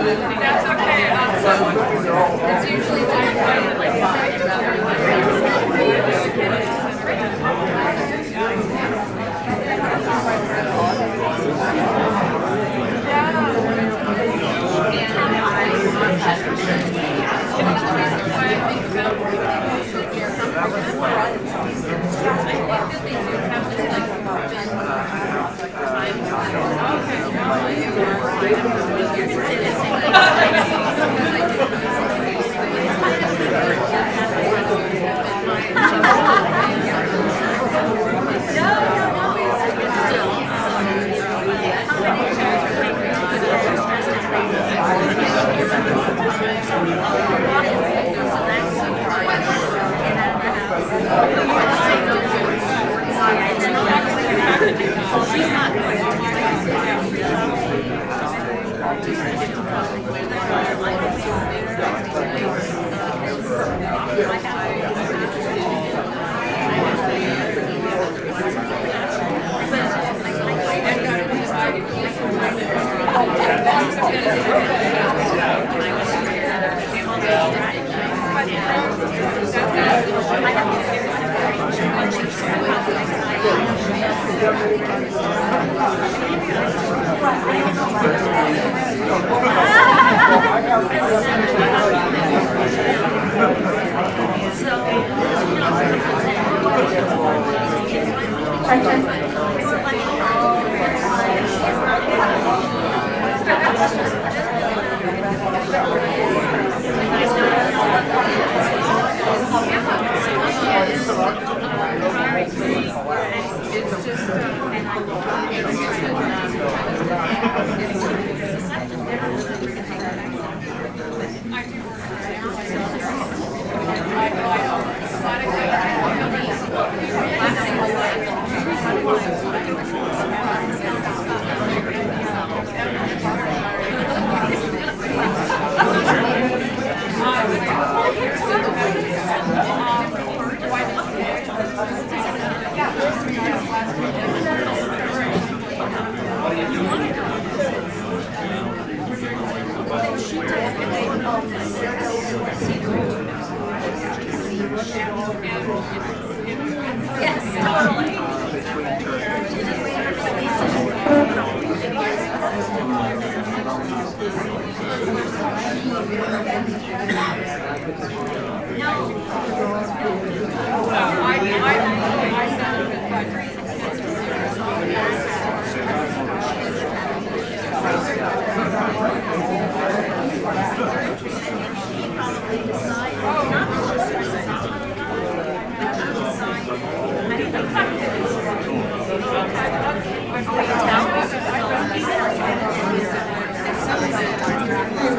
That's okay. It's usually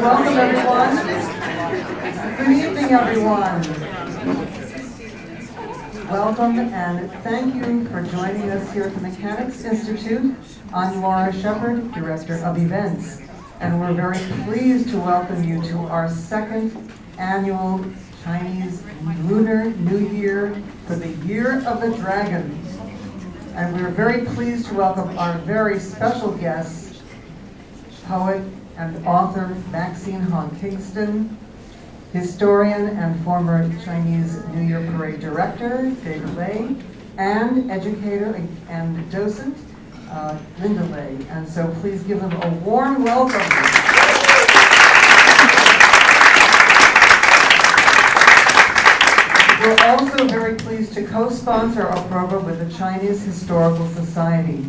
welcome everyone. Good evening everyone. Welcome and thank you for joining us here at the Mechanics Institute. I'm Laura Shepard, Director of Events, and we're very pleased to welcome you to our second annual Chinese Lunar New Year for the Year of the Dragon. And we're very pleased to welcome our very special guest, poet and author Maxine Hong Kingston, historian and former Chinese New Year Parade director David Lei, and educator and docent Linda Lei. And so please give them a warm welcome. We're also very pleased to co-sponsor our program with the Chinese Historical Society.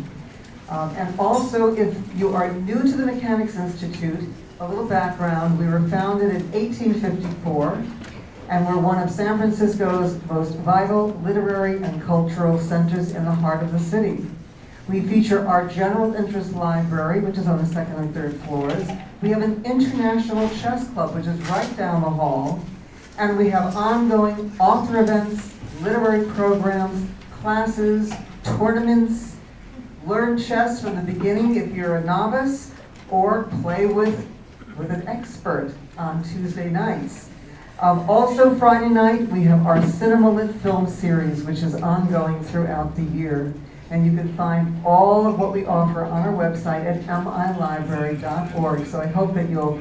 And also, if you are new to the Mechanics Institute, a little background, we were founded in 1854, and we're one of San Francisco's most vital literary and cultural centers in the heart of the city. We feature our general interest library, which is on the second and third floors. We have an international chess club, which is right down the hall. And we have ongoing author events, literary programs, classes, tournaments. Learn chess from the beginning if you're a novice, or play with an expert on Tuesday nights. Also Friday night, we have our Cinema Lit film series, which is ongoing throughout the year. And you can find all of what we offer on our website at milibrary.org. So I hope that you'll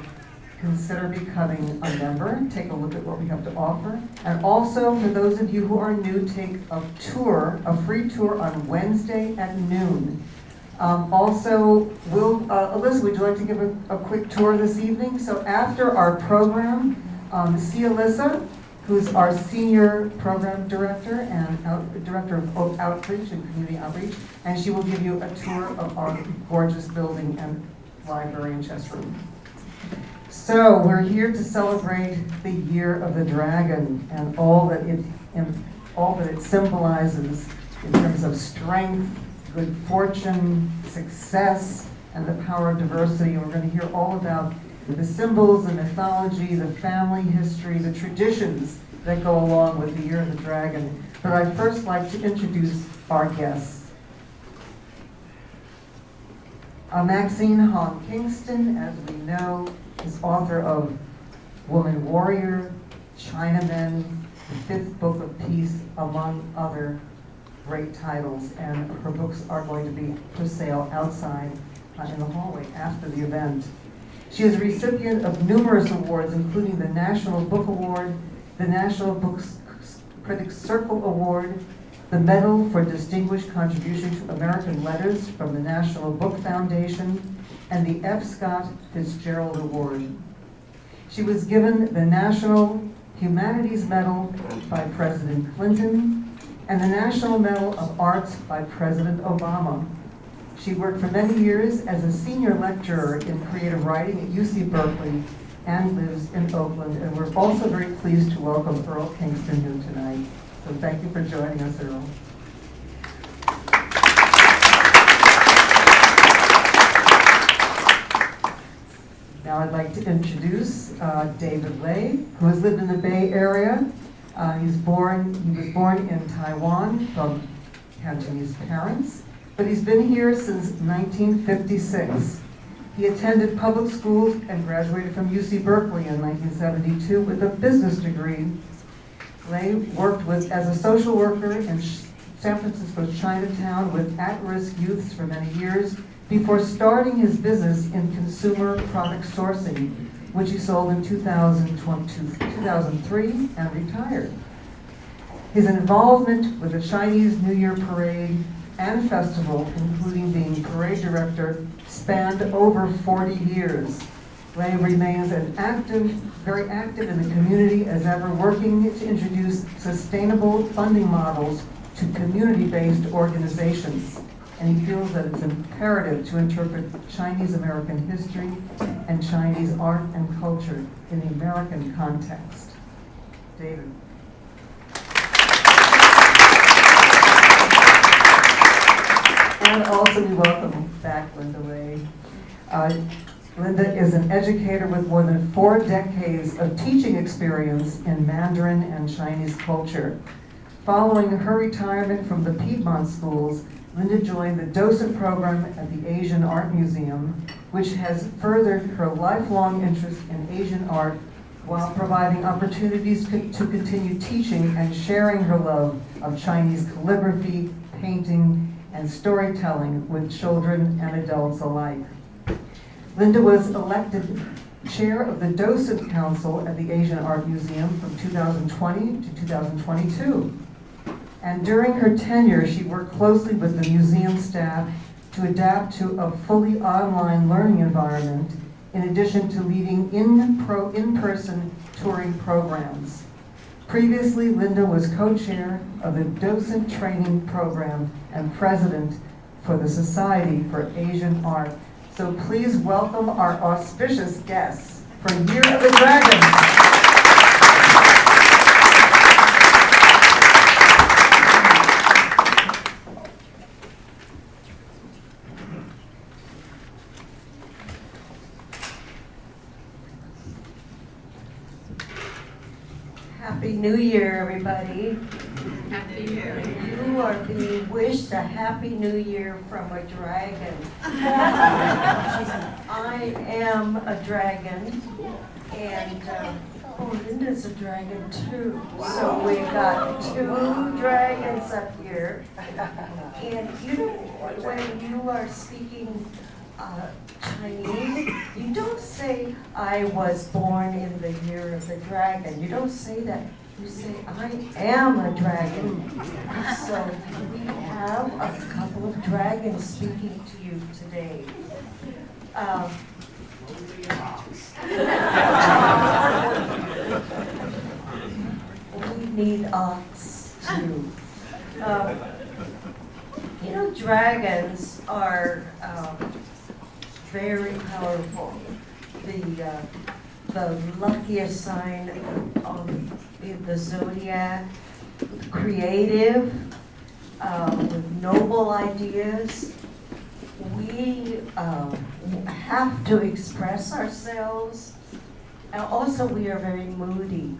consider becoming a member. Take a look at what we have to offer. And also, for those of you who are new, take a tour, a free tour on Wednesday at noon. Also, Alyssa, would you like to give a quick tour this evening? So after our program, see Alyssa, who's our Senior Program Director and Director of Outreach and Community Outreach, and she will give you a tour of our gorgeous building and library and chess room. So we're here to celebrate the Year of the Dragon and all that it symbolizes in terms of strength, good fortune, success, and the power of diversity. And we're going to hear all about the symbols, the mythology, the family history, the traditions that go along with the Year of the Dragon. But I'd first like to introduce our guests. Maxine Hong Kingston, as we know, is author of Woman Warrior, Chinamen, The Fifth Book of Peace, among other great titles. And her books are going to be for sale outside in the hallway after the event. She is a recipient of numerous awards, including the National Book Award, the National Book Critics Circle Award, the Medal for Distinguished Contribution to American Letters from the National Book Foundation, and the F. Scott Fitzgerald Award. She was given the National Humanities Medal by President Clinton and the National Medal of Arts by President Obama. She worked for many years as a senior lecturer in creative writing at UC Berkeley and lives in Oakland. And we're also very pleased to welcome Earl Kingston here tonight. So thank you for joining us, Earl. Now I'd like to introduce David Lei, who has lived in the Bay Area. He was born in Taiwan from Cantonese parents, but he's been here since 1956. He attended public schools and graduated from UC Berkeley in 1972 with a business degree. Lei worked as a social worker in San Francisco's Chinatown with at-risk youths for many years before starting his business in consumer product sourcing, which he sold in 2003 and retired. His involvement with the Chinese New Year parade and festival, including being parade director, spanned over 40 years. Lei remains very active in the community as ever, working to introduce sustainable funding models to community-based organizations. And he feels that it's imperative to interpret Chinese American history and Chinese art and culture in the American context. David. And also we welcome back Linda Lei. Linda is an educator with more than 4 decades of teaching experience in Mandarin and Chinese culture. Following her retirement from the Piedmont schools, Linda joined the docent program at the Asian Art Museum, which has furthered her lifelong interest in Asian art while providing opportunities to continue teaching and sharing her love of Chinese calligraphy, painting, and storytelling with children and adults alike. Linda was elected chair of the Docent Council at the Asian Art Museum from 2020 to 2022. And during her tenure, she worked closely with the museum staff to adapt to a fully online learning environment, in addition to leading in-person touring programs. Previously, Linda was co-chair of the Docent Training Program and president for the Society for Asian Art. So please welcome our auspicious guests for Year of the Dragon. Happy New Year, everybody. Happy New Year. You are being wished a Happy New Year from a dragon. I am a dragon, and Linda's a dragon too. So we've got 2 dragons up here. And you know, when you are speaking Chinese, you don't say say, I was born in the year of the dragon. You don't say that. You say, I am a dragon. So we have a couple of dragons speaking to you today. We need ox too. Dragons are very powerful. The luckiest sign in the zodiac, creative, with noble ideas. We have to express ourselves. And also, we are very moody.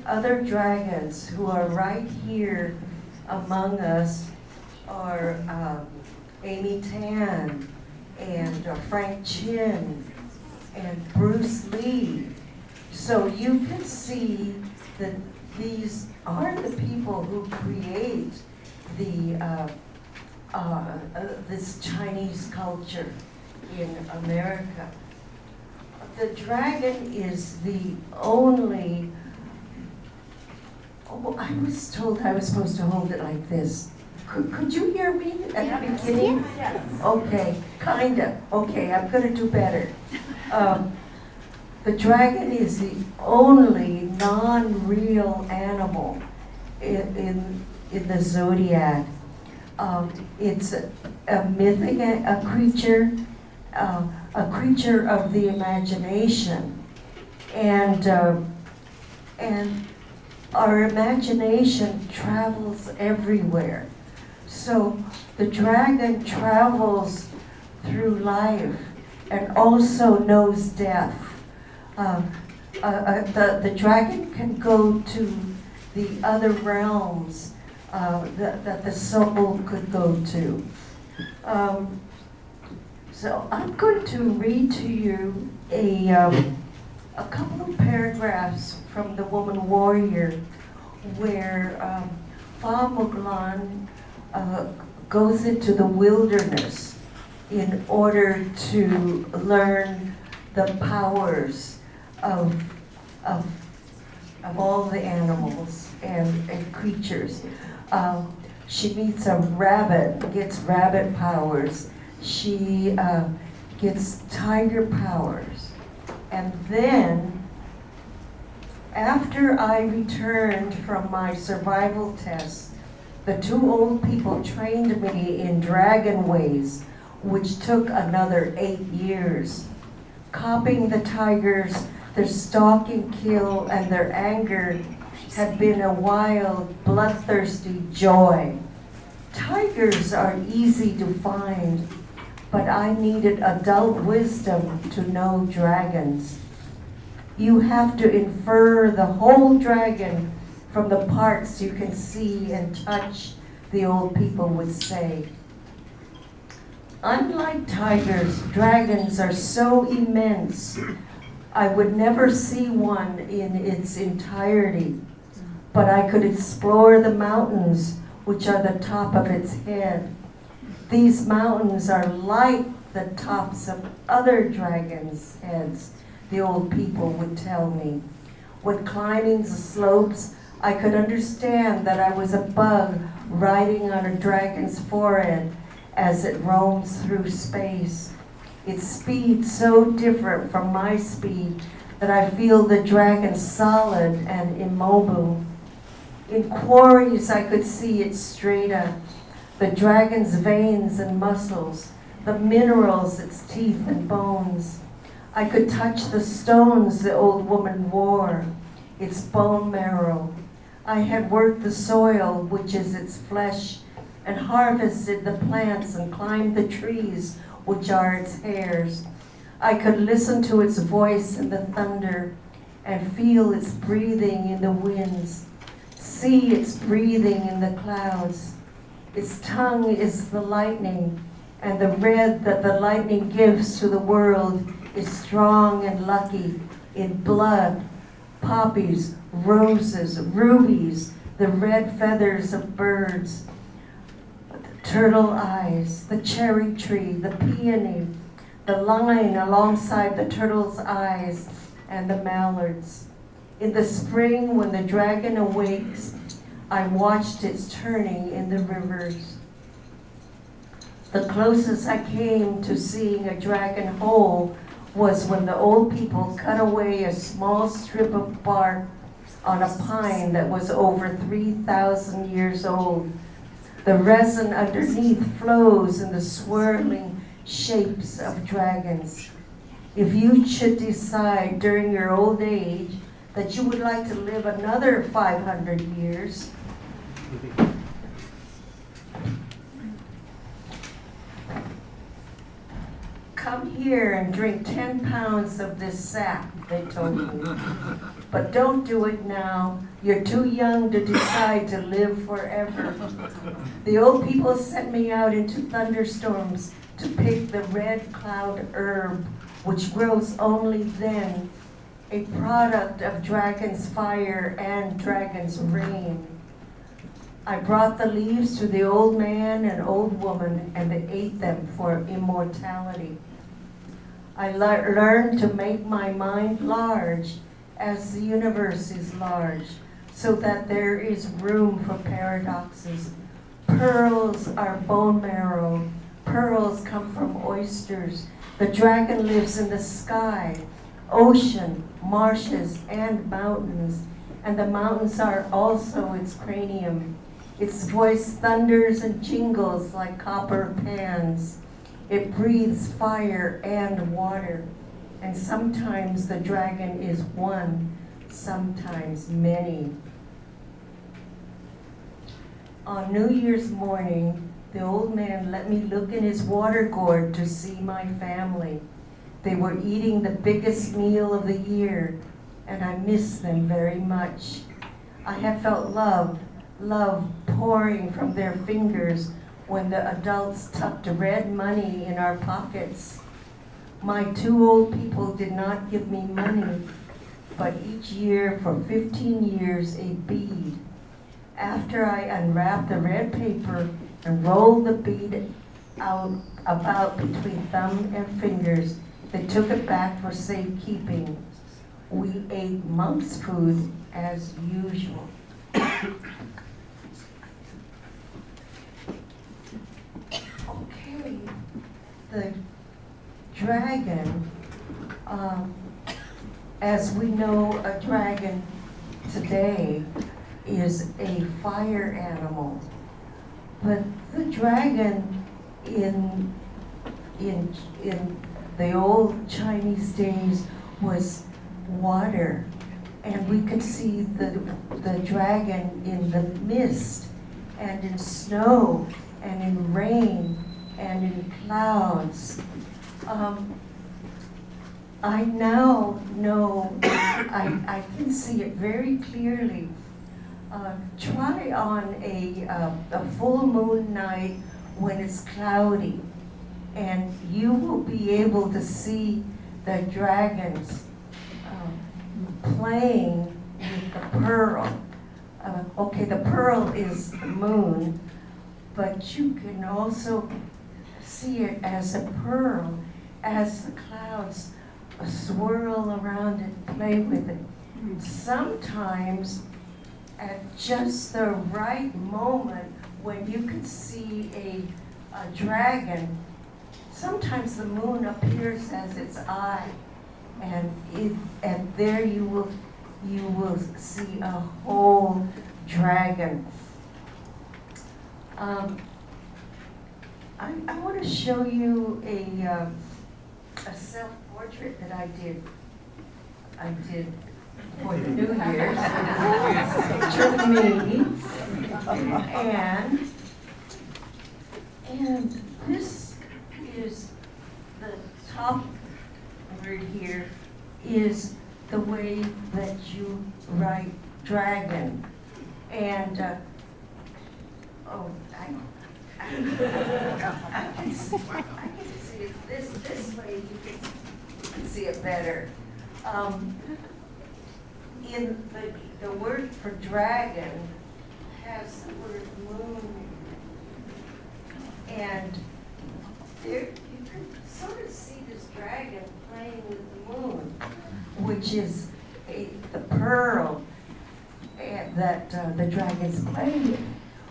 Other dragons who are right here among us are Amy Tan and Frank Chin and Bruce Lee. So you can see that these are the people who create this Chinese culture in America. The dragon is the only, I was told I was supposed to hold it like this. Could you hear me at the beginning? Yes. Okay, kinda. Okay, I'm gonna do better. The dragon is the only non-real animal in the zodiac. It's a mythic, a creature of the imagination, and our imagination travels everywhere. So the dragon travels through life and also knows death. The dragon can go to the other realms that the soul could go to. So I'm going to read to you a couple of paragraphs from The Woman Warrior, where Fa Muglan goes into the wilderness in order to learn the powers of all the animals and creatures. She meets a rabbit, gets rabbit powers. She gets tiger powers. And then, after I returned from my survival test, the two old people trained me in dragon ways, which took another 8 years. Copying the tigers, their stalk and kill, and their anger had been a wild, bloodthirsty joy. Tigers are easy to find, but I needed adult wisdom to know dragons. You have to infer the whole dragon from the parts you can see and touch, the old people would say. Unlike tigers, dragons are so immense, I would never see one in its entirety, but I could explore the mountains, which are the top of its head. These mountains are like the tops of other dragons' heads, the old people would tell me. When climbing the slopes, I could understand that I was a bug riding on a dragon's forehead as it roams through space. Its speed so different from my speed that I feel the dragon solid and immobile. In quarries, I could see its strata, the dragon's veins and muscles, the minerals, its teeth and bones. I could touch the stones the old woman wore, its bone marrow. I had worked the soil, which is its flesh, and harvested the plants and climbed the trees, which are its hairs. I could listen to its voice in the thunder and feel its breathing in the winds, see its breathing in the clouds. Its tongue is the lightning, and the red that the lightning gives to the world is strong and lucky in blood, poppies, roses, rubies, the red feathers of birds. turtle eyes, the cherry tree, the peony, the line alongside the turtle's eyes, and the mallards. In the spring, when the dragon awakes, I watched its turning in the rivers. The closest I came to seeing a dragon whole was when the old people cut away a small strip of bark on a pine that was over 3,000 years old. The resin underneath flows in the swirling shapes of dragons. If you should decide during your old age that you would like to live another 500 years, come here and drink 10 pounds of this sap, they told me. But don't do it now. You're too young to decide to live forever. The old people sent me out into thunderstorms to pick the red cloud herb, which grows only then, a product of dragon's fire and dragon's rain. I brought the leaves to the old man and old woman, and they ate them for immortality. I learned to make my mind large as the universe is large, so that there is room for paradoxes. Pearls are bone marrow. Pearls come from oysters. The dragon lives in the sky, ocean, marshes, and mountains. And the mountains are also its cranium. Its voice thunders and jingles like copper pans. It breathes fire and water. And sometimes the dragon is one, sometimes many. On New Year's morning, the old man let me look in his water gourd to see my family. They were eating the biggest meal of the year, and I missed them very much. I had felt love pouring from their fingers when the adults tucked red money in our pockets. My two old people did not give me money, but each year for 15 years a bead. After I unwrapped the red paper and rolled the bead out about between thumb and fingers, they took it back for safekeeping. We ate monk's food as usual. Okay, the dragon, as we know, a dragon today is a fire animal, but the dragon in the old Chinese days was water, and we could see the dragon in the mist and in snow and in rain and in clouds. I now know, I can see it very clearly. Try on a full moon night when it's cloudy, and you will be able to see the dragons playing with the pearl. Okay, the pearl is the moon, but you can also see it as a pearl, as the clouds swirl around it, play with it. Sometimes, at just the right moment, when you can see a dragon, sometimes the moon appears as its eye, and there you will see a whole dragon. I want to show you a self-portrait that I did for the New Year's. Picture of me, and this is the top word here is the way that you write dragon, and I can see it this way. You can see it better. In the word for dragon has the word moon And there, you can sort of see this dragon playing with the moon, which is the pearl that the dragon's playing with.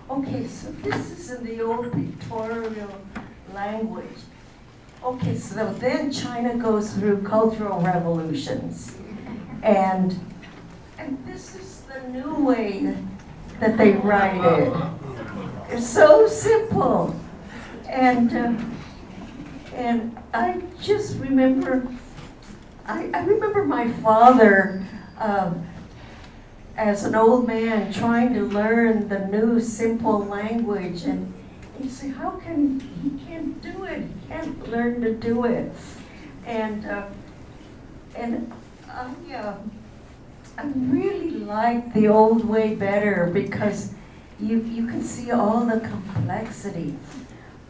Okay, so this is in the old pictorial language. Okay, so then China goes through cultural revolutions. And this is the new way that they write it. It's so simple. And I just remember, I remember my father as an old man trying to learn the new simple language, and he said, how can, he can't do it, he can't learn to do it. And I really like the old way better because you can see all the complexity,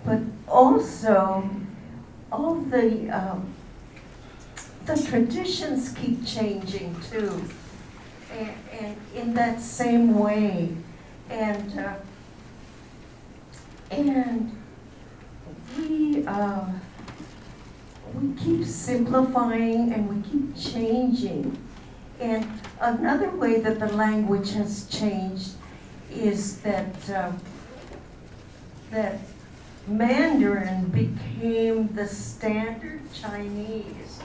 but also all the traditions keep changing too, and in that same way, and we keep simplifying and we keep changing. And another way that the language has changed is that that Mandarin became the standard Chinese,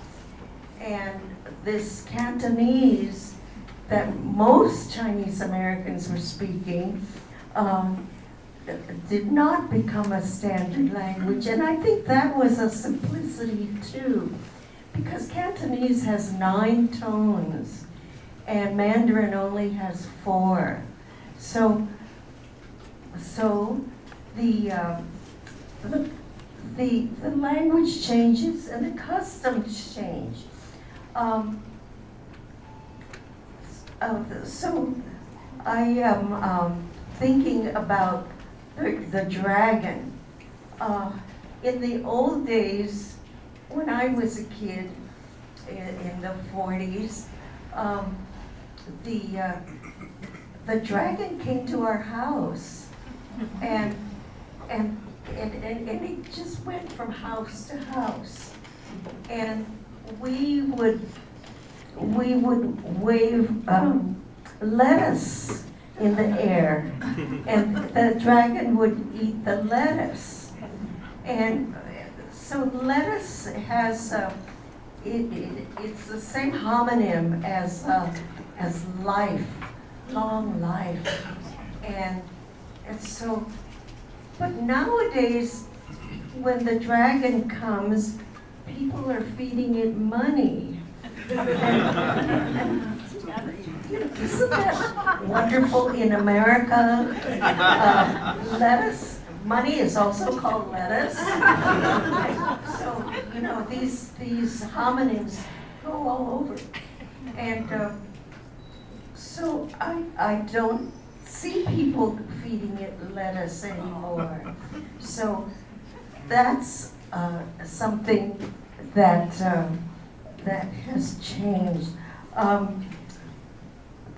and this Cantonese that most Chinese Americans were speaking did not become a standard language. And I think that was a simplicity too, because Cantonese has 9 tones and Mandarin only has 4. So the language changes and the customs change. So I am thinking about the dragon. In the old days, when I was a kid in the 40s, the dragon came to our house, and it just went from house to house, and we would wave lettuce in the air, and the dragon would eat the lettuce. And so lettuce has it's the same homonym as life, long life, and so. But nowadays, when the dragon comes, people are feeding it money. Isn't that wonderful in America? Lettuce, money is also called lettuce. So, you know, these homonyms go all over. And so I don't see people feeding it lettuce anymore. So that's something that has changed.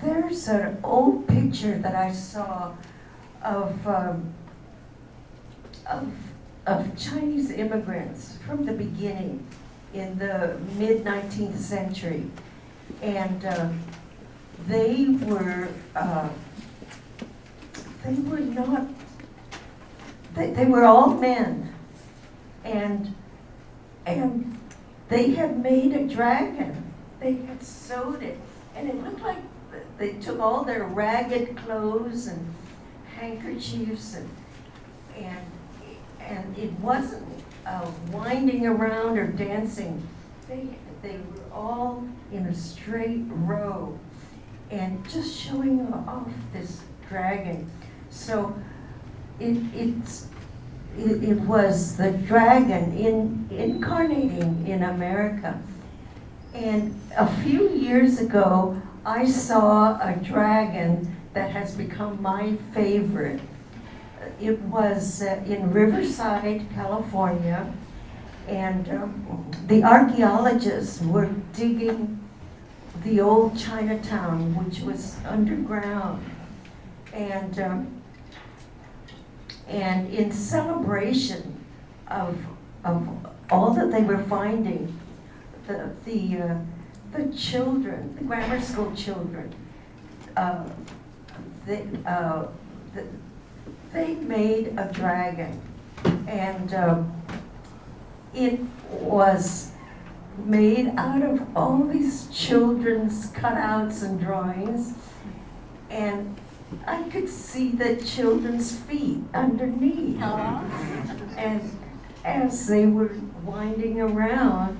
There's an old picture that I saw of Chinese immigrants from the beginning in the mid-19th century, and they were not. They were all men, and they had made a dragon. They had sewed it, and it looked like they took all their ragged clothes and handkerchiefs, and it wasn't winding around or dancing. They were all in a straight row, and just showing off this dragon. So it was the dragon incarnating in America. And a few years ago, I saw a dragon that has become my favorite. It was in Riverside, California, and the archaeologists were digging the old Chinatown, which was underground. And And in celebration of all that they were finding, the children, the grammar school children, they made a dragon, and it was made out of all these children's cutouts and drawings, and I could see the children's feet underneath. And as they were winding around,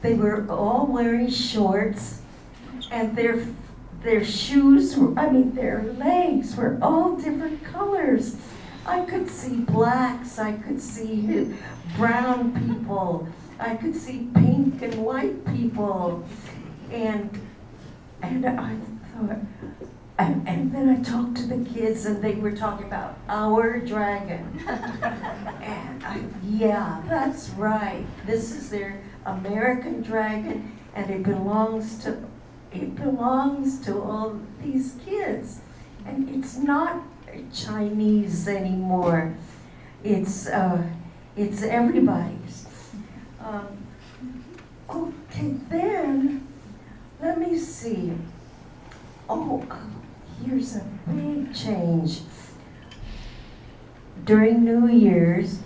they were all wearing shorts, and their shoes, their legs were all different colors. I could see blacks, I could see brown people, I could see pink and white people, and I thought, and then I talked to the kids, and they were talking about our dragon. And yeah, that's right. This is their American dragon, and it belongs to all these kids. And it's not Chinese anymore. It's everybody's. Okay, then let me see. Here's a big change. During New Year's,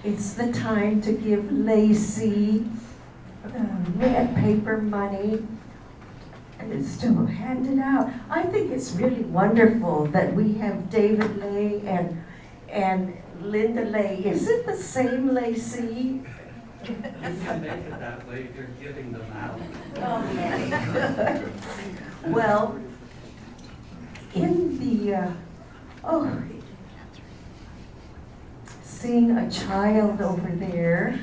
it's the time to give Lacey red paper money, and it's still handed out. I think it's really wonderful that we have David Lei and Linda Lei. Is it the same Lacey? You can make it that way if you're giving them out. Okay. Well, in the, seeing a child over there,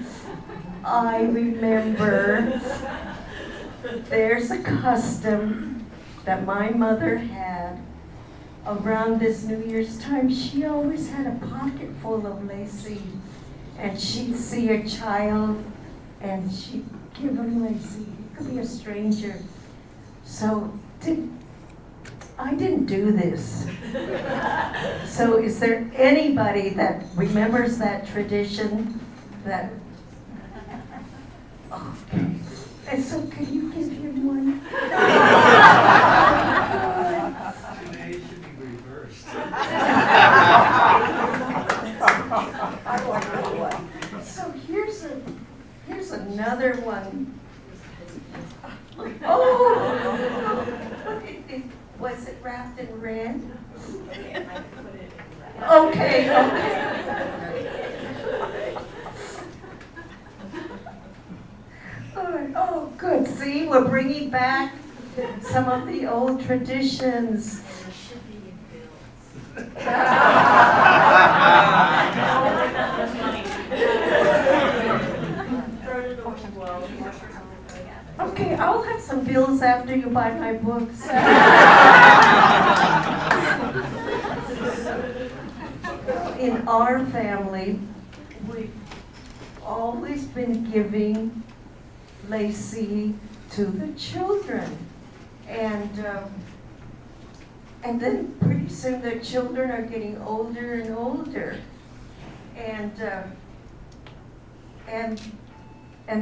I remember there's a custom that my mother had around this New Year's time. She always had a pocket full of Lacey, and she'd see a child and she'd give him Lacey. It could be a stranger. So I didn't do this. So is there anybody that remembers that tradition? That, okay. And so can you give him one? Today it should be reversed. I want one. So here's another one. Oh! Was it wrapped in red? Okay. Oh, good. See, we're bringing back some of the old traditions. Okay, I'll have some bills after you buy my books. In our family, we've always been giving Lacey to the children. And then pretty soon the children are getting older and older. And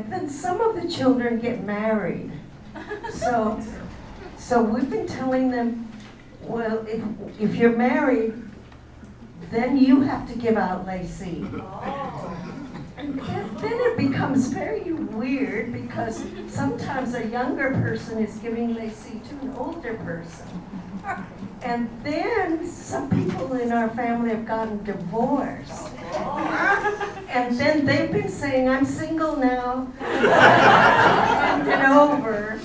then some of the children get married. So we've been telling them, well, if you're married, then you have to give out Lacey. And then it becomes very weird, because sometimes a younger person is giving Lacey to an older person. And then some people in our family have gotten divorced. And then they've been saying, I'm single now. And then over.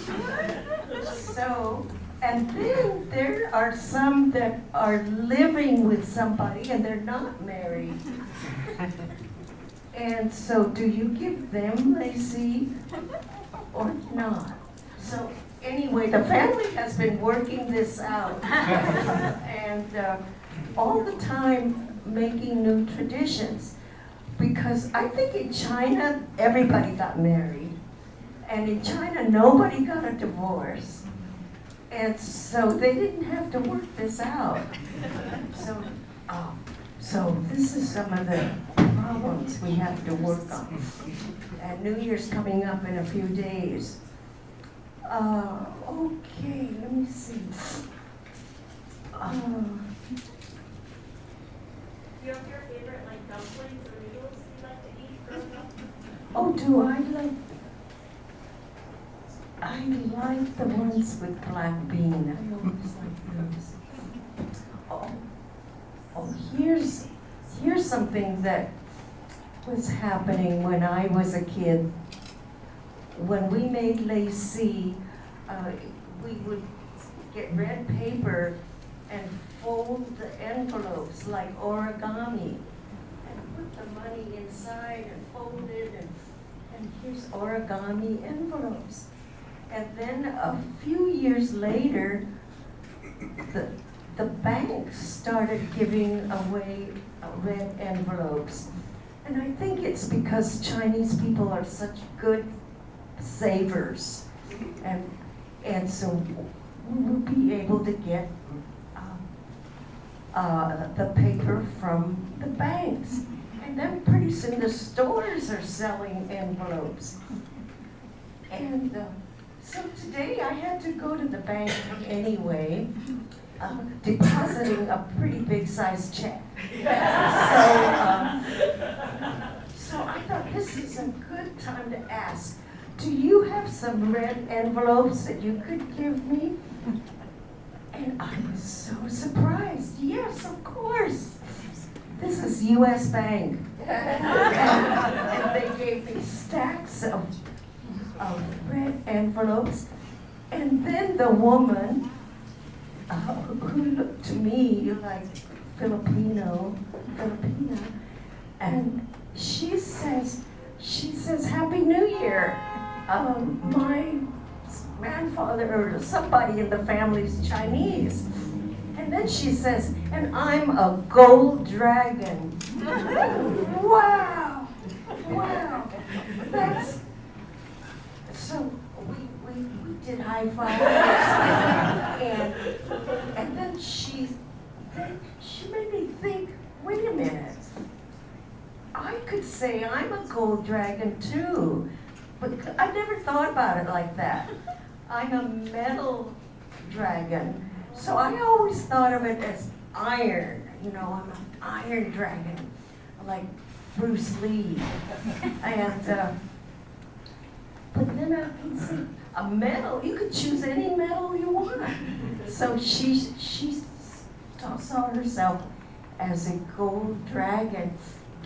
So, and then there are some that are living with somebody and they're not married. And so do you give them Lacey or not? So anyway, the family has been working this out. And all the time making new traditions. Because I think in China, everybody got married. And in China, nobody got a divorce. And so they didn't have to work this out. So this is some of the problems we have to work on. And New Year's coming up in a few days. Okay, let me see. Do you have your favorite like dumplings or noodles you like to eat growing up? Oh, do I like? I like the ones with black bean. I always like those. Oh, here's something that was happening when I was a kid. When we made lacy, we would get red paper and fold the envelopes like origami and put the money inside and fold it, and here's origami envelopes. And then a few years later, the banks started giving away red envelopes. And I think it's because Chinese people are such good savers. And so we would be able to get the paper from the banks. And then pretty soon the stores are selling envelopes. And so today I had to go to the bank anyway, depositing a pretty big size check. So I thought this is a good time to ask, do you have some red envelopes that you could give me? And I was so surprised. Yes, of course. This is U.S. Bank. And they gave me stacks of red envelopes. And then the woman, who looked to me like Filipina, and she says, Happy New Year. My grandfather or somebody in the family's Chinese. And then she says, and I'm a gold dragon. Wow. That's, so we did high fives. and then she made me think, wait a minute. I could say I'm a gold dragon too, but I never thought about it like that. I'm a metal dragon, so I always thought of it as iron. I'm an iron dragon, like Bruce Lee. And but then I can see a metal. You could choose any metal you want. So she saw herself as a gold dragon,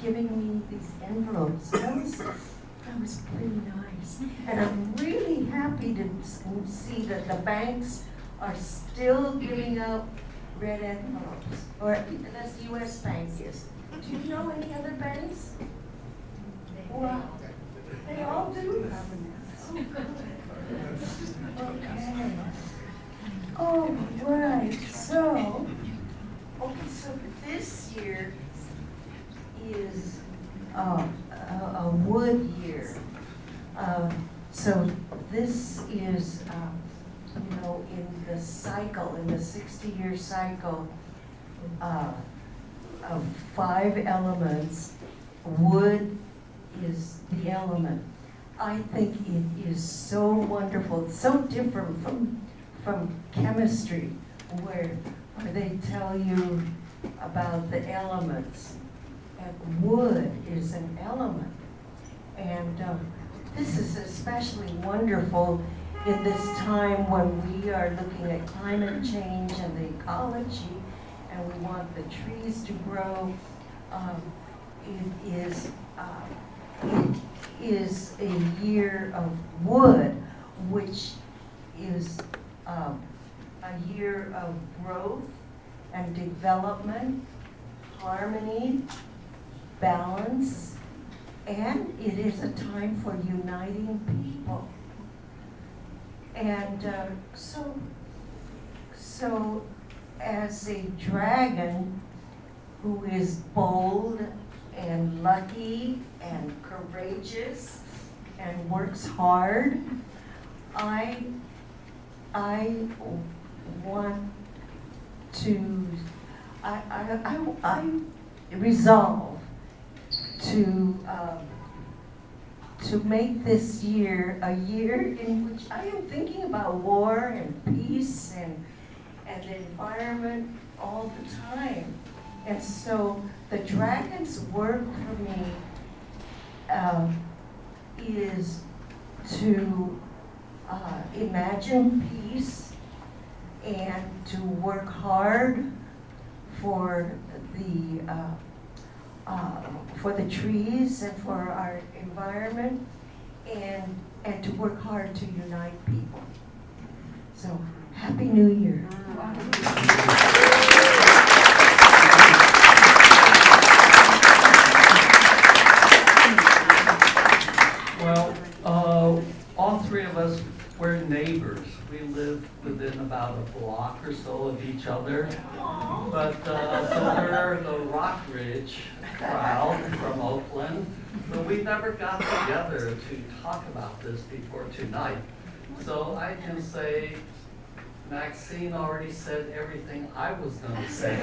giving me these envelopes. That was pretty nice. And I'm really happy to see that the banks are still giving out red envelopes. Or that's U.S. Bank is. Do you know any other banks? Wow. They all do? Oh, good. Okay. All right. So this year is a wood year. So this is, in the cycle, in the 60-year cycle of 5 elements, wood is the element. I think it is so wonderful. It's so different from chemistry, where they tell you about the elements. And wood is an element. And this is especially wonderful in this time when we are looking at climate change and the ecology, and we want the trees to grow. It is a year of wood, which is a year of growth and development, harmony, balance, and it is a time for uniting people. And so as a dragon who is bold and lucky and courageous and works hard, I want to, I resolve to make this year a year in which I am thinking about war and peace and the environment all the time. And so the dragon's work for me is to imagine peace and to work hard for the trees and for our environment, and to work hard to unite people. So, Happy New Year. Well, all three of us, we're neighbors. We live within about a block or so of each other. But so we're the Rock Ridge crowd from Oakland. But we never got together to talk about this before tonight. So I can say Maxine already said everything I was going to say.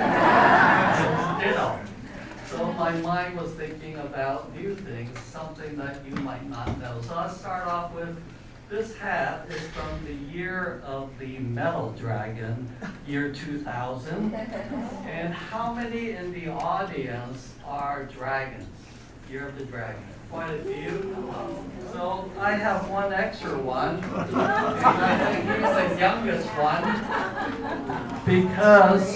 Ditto. So my mind was thinking about new things, something that you might not know. So I'll start off with, this hat is from the year of the metal dragon, year 2000. And how many in the audience are dragons? Year of the dragon. Quite a few. So I have one extra one. And I think he's the youngest one. Because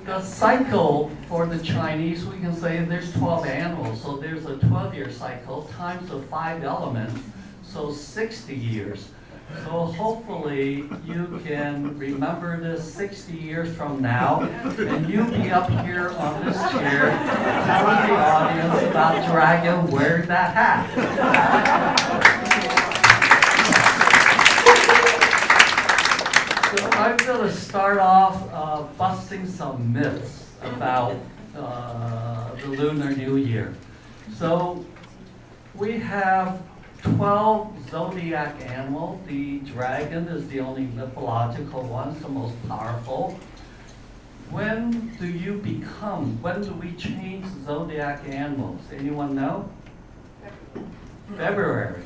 the cycle for the Chinese, we can say there's 12 animals. So there's a 12-year cycle times the 5 elements. So 60 years. So hopefully you can remember this 60 years from now, and you'll be up here on this chair telling the audience about Dragon wearing that hat. So I'm going to start off busting some myths about the Lunar New Year. So we have 12 zodiac animals. The dragon is the only mythological one, it's the most powerful. When do we change zodiac animals? Anyone know? February.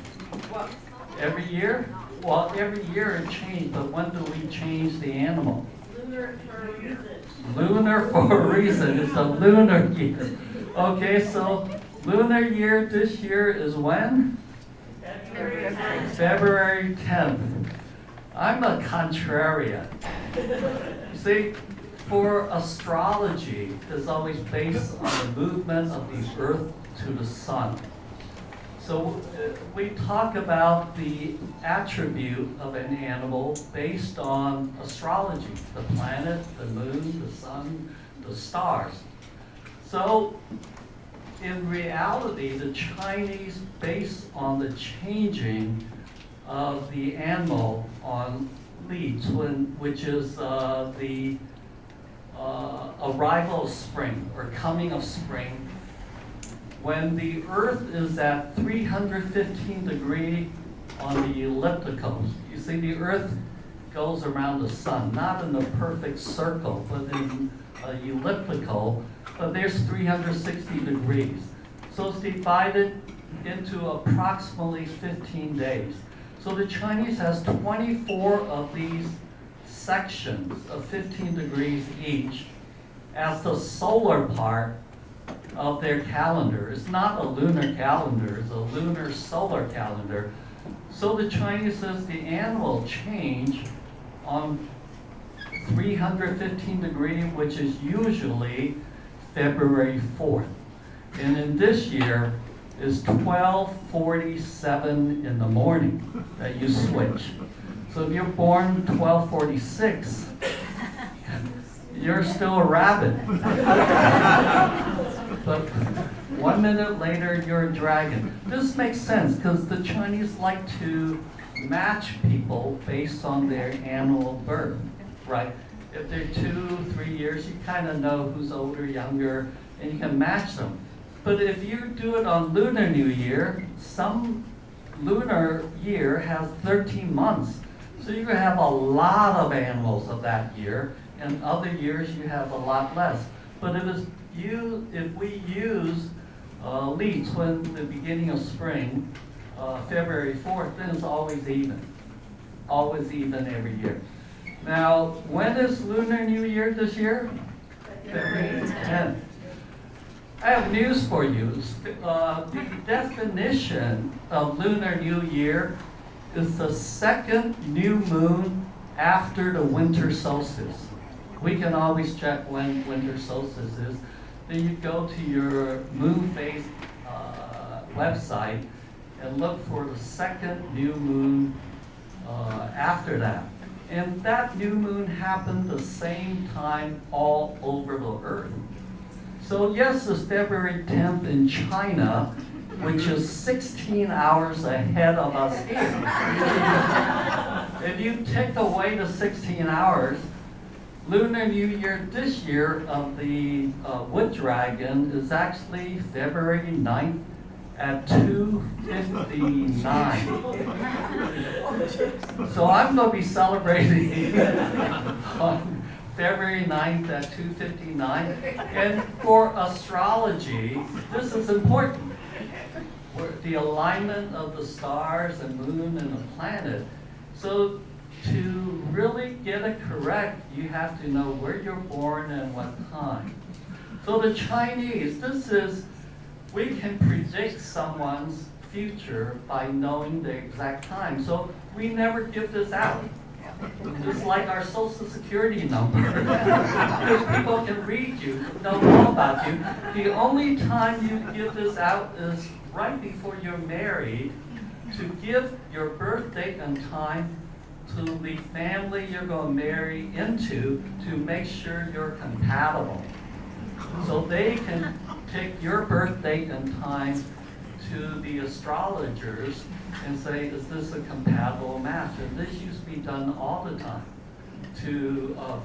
Every year? Well, every year it changed, but when do we change the animal? Lunar for a reason. Lunar for a reason. It's a lunar year. Okay, so lunar year this year is when? February 10th. I'm a contrarian. See, for astrology is always based on the movement of the earth to the sun. So we talk about the attribute of an animal based on astrology, the planet, the moon, the sun, the stars. So in reality, the Chinese base on the changing of the animal on Li, which is the arrival of spring or coming of spring. When the Earth is at 315 degrees on the elliptical, you see the Earth goes around the sun, not in a perfect circle, but in an elliptical, but there's 360 degrees. So it's divided into approximately 15 days. So the Chinese has 24 of these sections of 15 degrees each as the solar part of their calendar. It's not a lunar calendar, it's a lunar solar calendar. So the Chinese says the annual change on 315 degrees, which is usually February 4th. And in this year is 12:47 in the morning that you switch. So if you're born 12:46, you're still a rabbit. But 1 minute later, you're a dragon. This makes sense because the Chinese like to match people based on their annual birth, right? If they're 2-3 years, you kind of know who's older, younger, and you can match them. But if you do it on Lunar New Year, some lunar year has 13 months. So you're going to have a lot of animals of that year, and other years you have a lot less. But if we use Li Cun, the beginning of spring, February 4th, then it's always even. Always even every year. Now, when is Lunar New Year this year? February 10th. I have news for you. The definition of Lunar New Year is the second new moon after the winter solstice. We can always check when winter solstice is. Then you go to your moon phase website and look for the second new moon after that. And that new moon happened the same time all over the earth. So yes, it's February 10th in China, which is 16 hours ahead of us here. If you take away the 16 hours, Lunar New Year this year of the wood dragon is actually February 9th at 2:59. So I'm going to be celebrating on February 9th at 2:59. And for astrology, this is important. The alignment of the stars and moon and the planet. So to really get it correct, you have to know where you're born and what time. So the Chinese, we can predict someone's future by knowing the exact time. So we never give this out. It's like our social security number. Because people can read you, know all about you. The only time you give this out is right before you're married, to give your birth date and time to the family you're going to marry into to make sure you're compatible. So they can take your birth date and time to the astrologers and say, is this a compatible match? And this used to be done all the time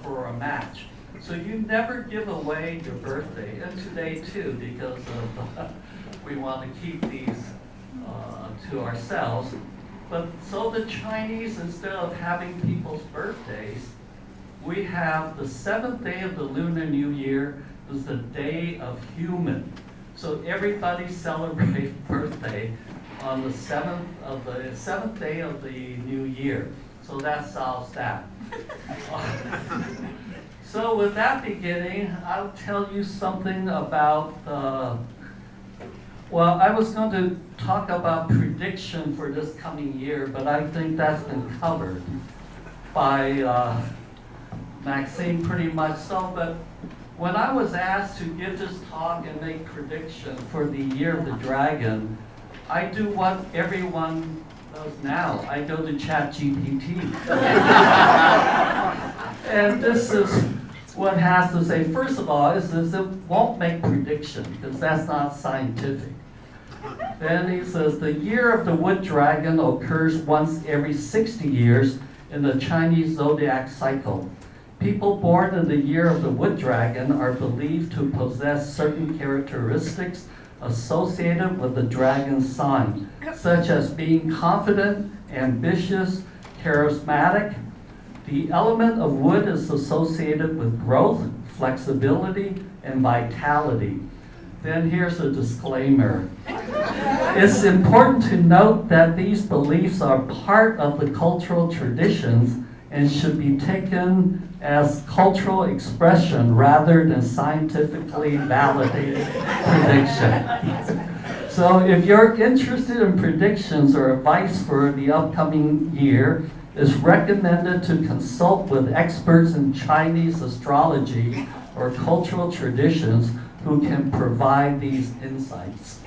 for a match. So you never give away your birthday, and today too, because we want to keep these to ourselves. But so the Chinese, instead of having people's birthdays, we have the 7th day of the Lunar New Year is the day of human. So everybody celebrates birthday on the 7th day of the new year. So that solves that. So with that beginning, I'll tell you something about well, I was going to talk about prediction for this coming year, but I think that's been covered by Maxine pretty much so. But when I was asked to give this talk and make prediction for the year of the dragon, I do what everyone does now. I go to ChatGPT. And this is what it has to say. First of all, it won't make prediction, because that's not scientific. Then he says, the year of the wood dragon occurs once every 60 years in the Chinese zodiac cycle. People born in the year of the wood dragon are believed to possess certain characteristics associated with the dragon sign, such as being confident, ambitious, charismatic. The element of wood is associated with growth, flexibility, and vitality. Then here's a disclaimer. It's important to note that these beliefs are part of the cultural traditions and should be taken as cultural expression rather than scientifically validated prediction. So if you're interested in predictions or advice for the upcoming year, it's recommended to consult with experts in Chinese astrology or cultural traditions who can provide these insights.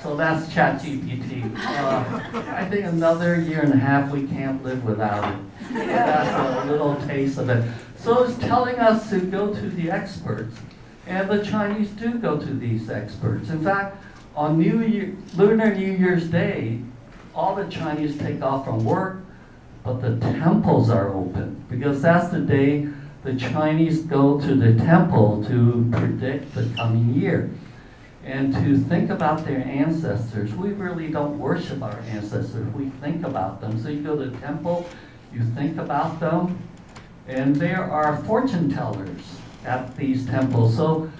So that's ChatGPT. I think another year and a half we can't live without it. That's a little taste of it. So it's telling us to go to the experts. And the Chinese do go to these experts. In fact, on Lunar New Year's Day, all the Chinese take off from work, but the temples are open, because that's the day the Chinese go to the temple to predict the coming year and to think about their ancestors. We really don't worship our ancestors, we think about them. So you go to the temple, you think about them, and there are fortune tellers. at these temples. So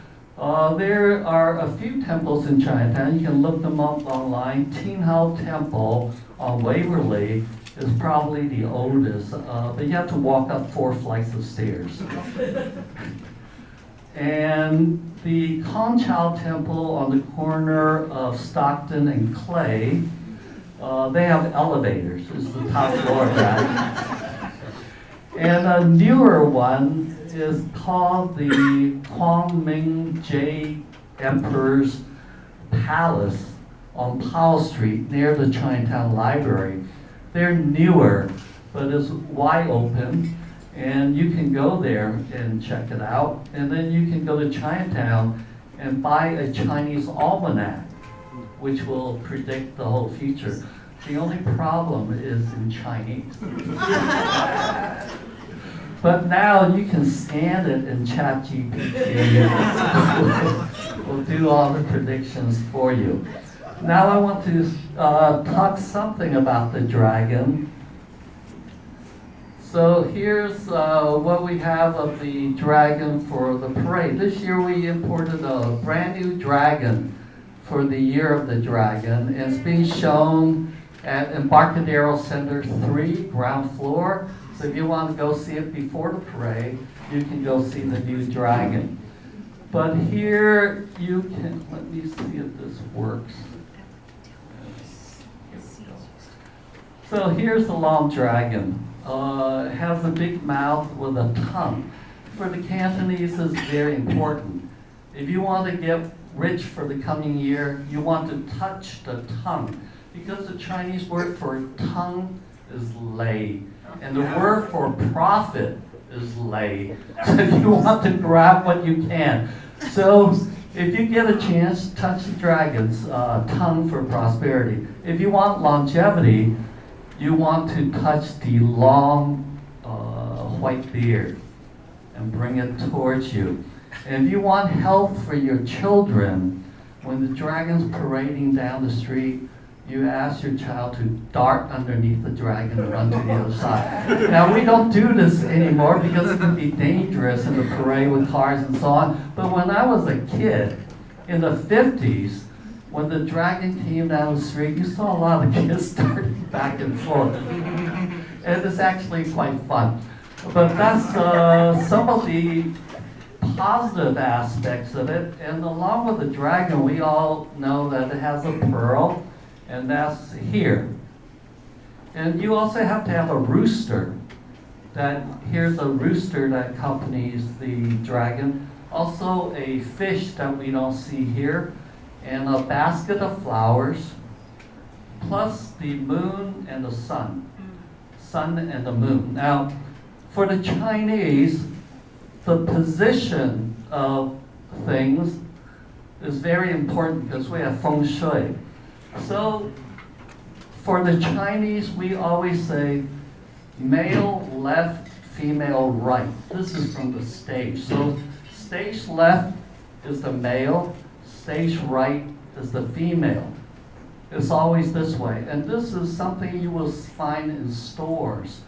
there are a few temples in Chinatown. You can look them up online. Tin Hao Temple on Waverly is probably the oldest, but you have to walk up 4 flights of stairs. And the Kong Chao Temple on the corner of Stockton and Clay, they have elevators. It's the top floor of that. And a newer one is called the Kwang Ming J Emperor's Palace on Powell Street near the Chinatown Library. They're newer, but it's wide open, and you can go there and check it out. And then you can go to Chinatown and buy a Chinese almanac, which will predict the whole future. The only problem is in Chinese. But now you can scan it in ChatGPT. We'll do all the predictions for you. Now I want to talk something about the dragon. So here's what we have of the dragon for the parade. This year we imported a brand new dragon for the Year of the Dragon. It's being shown at Embarcadero Center 3, ground floor. So if you want to go see it before the parade, you can go see the new dragon. But here you can, let me see if this works. So here's the long dragon. It has a big mouth with a tongue. For the Cantonese, it's very important. If you want to get rich for the coming year, you want to touch the tongue. Because the Chinese word for tongue is lei. And the word for profit is lei. So you want to grab what you can. So if you get a chance, touch the dragon's tongue for prosperity. If you want longevity, you want to touch the long white beard and bring it towards you. And if you want health for your children, when the dragon's parading down the street, you ask your child to dart underneath the dragon and run to the other side. Now, we don't do this anymore because it can be dangerous in the parade with cars and so on. But when I was a kid, in the 50s, when the dragon came down the street, you saw a lot of kids darting back and forth. And it's actually quite fun. But that's some of the positive aspects of it. And along with the dragon, we all know that it has a pearl. And that's here. And you also have to have a rooster. Here's a rooster that accompanies the dragon. Also a fish that we don't see here. And a basket of flowers. Plus the moon and the sun. Sun and the moon. Now, for the Chinese, the position of things is very important because we have feng shui. So, for the Chinese, we always say male left, female right. This is from the stage. So, stage left is the male, stage right is the female. It's always this way. And this is something you will find in stores.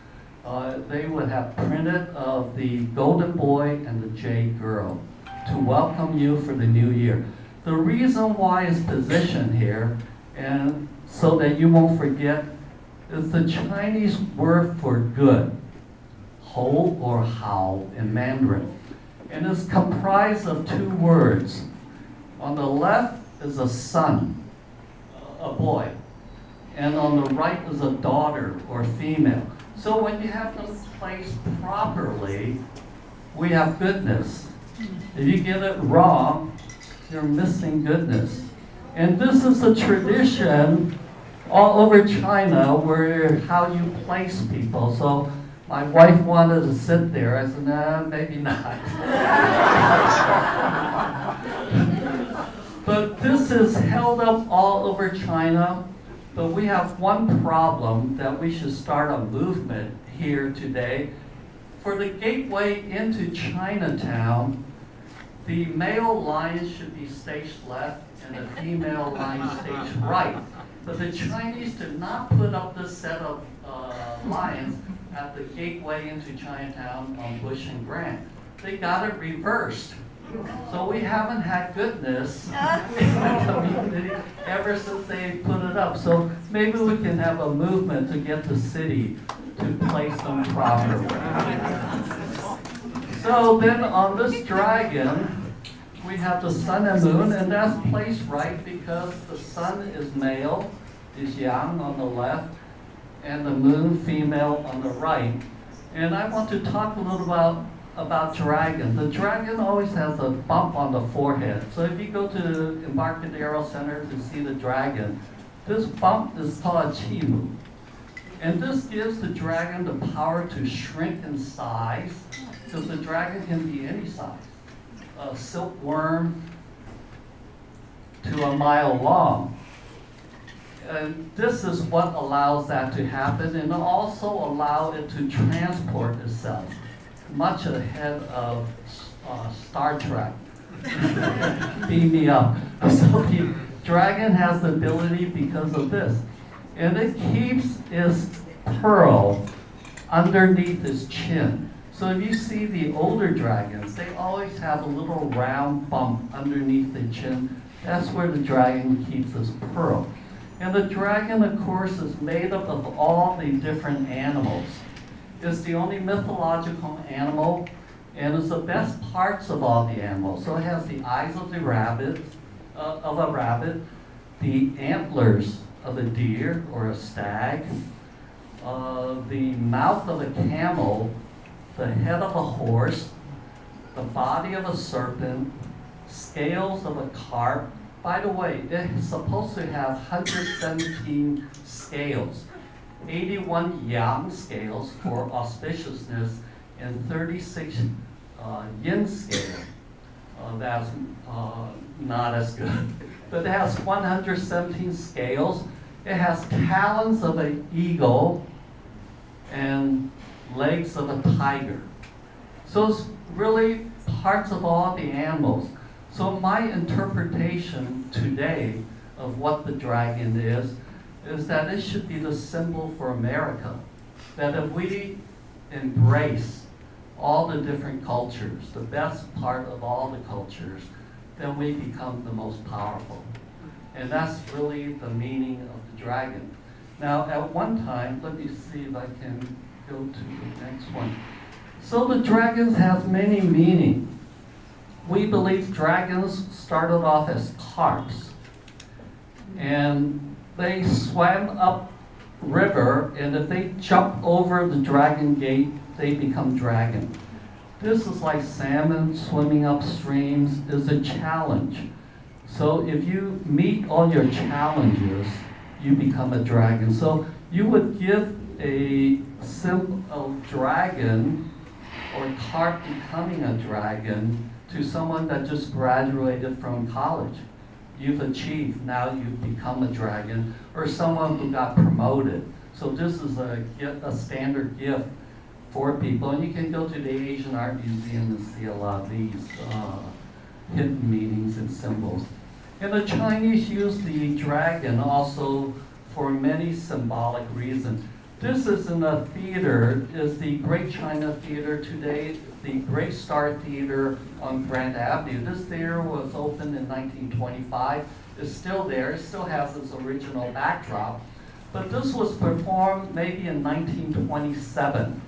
They would have printed of the golden boy and the jade girl to welcome you for the new year. The reason why it's positioned here, and so that you won't forget, is the Chinese word for good, hou or hao in Mandarin. And it's comprised of 2 words. On the left is a son, a boy, and on the right is a daughter or female. So when you have them placed properly, we have goodness. If you get it wrong, you're missing goodness. And this is a tradition all over China where how you place people. So my wife wanted to sit there. I said, nah, maybe not. But this is held up all over China. But we have one problem that we should start a movement here today. For the gateway into Chinatown, the male line should be stage left and the female line stage right. But the Chinese did not put up this set of lines at the gateway into Chinatown on Bush and Grant. they got it reversed. So we haven't had goodness in the community ever since they put it up. So maybe we can have a movement to get the city to place them properly. So then on this dragon, we have the sun and moon, and that's placed right because the sun is male, is yang on the left, and the moon female on the right. And I want to talk a little about dragon. The dragon always has a bump on the forehead. So if you go to Embarcadero Center to see the dragon, this bump is called a chimu. And this gives the dragon the power to shrink in size, because the dragon can be any size. A silkworm to a mile long. And this is what allows that to happen, and also allow it to transport itself much ahead of Star Trek. Beam me up. So the dragon has the ability because of this. And it keeps its pearl underneath its chin. So if you see the older dragons, they always have a little round bump underneath the chin. That's where the dragon keeps its pearl. And the dragon, of course, is made up of all the different animals. It's the only mythological animal, and it's the best parts of all the animals. So it has the eyes of the rabbit, the antlers of a deer or a stag, the mouth of a camel, the head of a horse, the body of a serpent, scales of a carp. By the way, it's supposed to have 117 scales. 81 yang scales for auspiciousness, and 36 yin scale. That's not as good. But it has 117 scales. It has talons of an eagle and legs of a tiger. So it's really parts of all the animals. So my interpretation today of what the dragon is that it should be the symbol for America. That if we embrace all the different cultures, the best part of all the cultures, then we become the most powerful. And that's really the meaning of the dragon. Now, at one time, let me see if I can go to the next one. So the dragons have many meanings. We believe dragons started off as carps. And they swam up river, and if they jump over the dragon gate, they become dragon. This is like salmon swimming up streams, is a challenge. So if you meet all your challenges, you become a dragon. So you would give a dragon or carp becoming a dragon to someone that just graduated from college. You've achieved, now you've become a dragon, or someone who got promoted. So this is a standard gift for people. And you can go to the Asian Art Museum and see a lot of these hidden meanings and symbols. And the Chinese use the dragon also for many symbolic reasons. This is in a theater, is the Great China Theater today, the Great Star Theater on Grant Avenue. This theater was opened in 1925. It's still there. It still has its original backdrop. But this was performed maybe in 1927,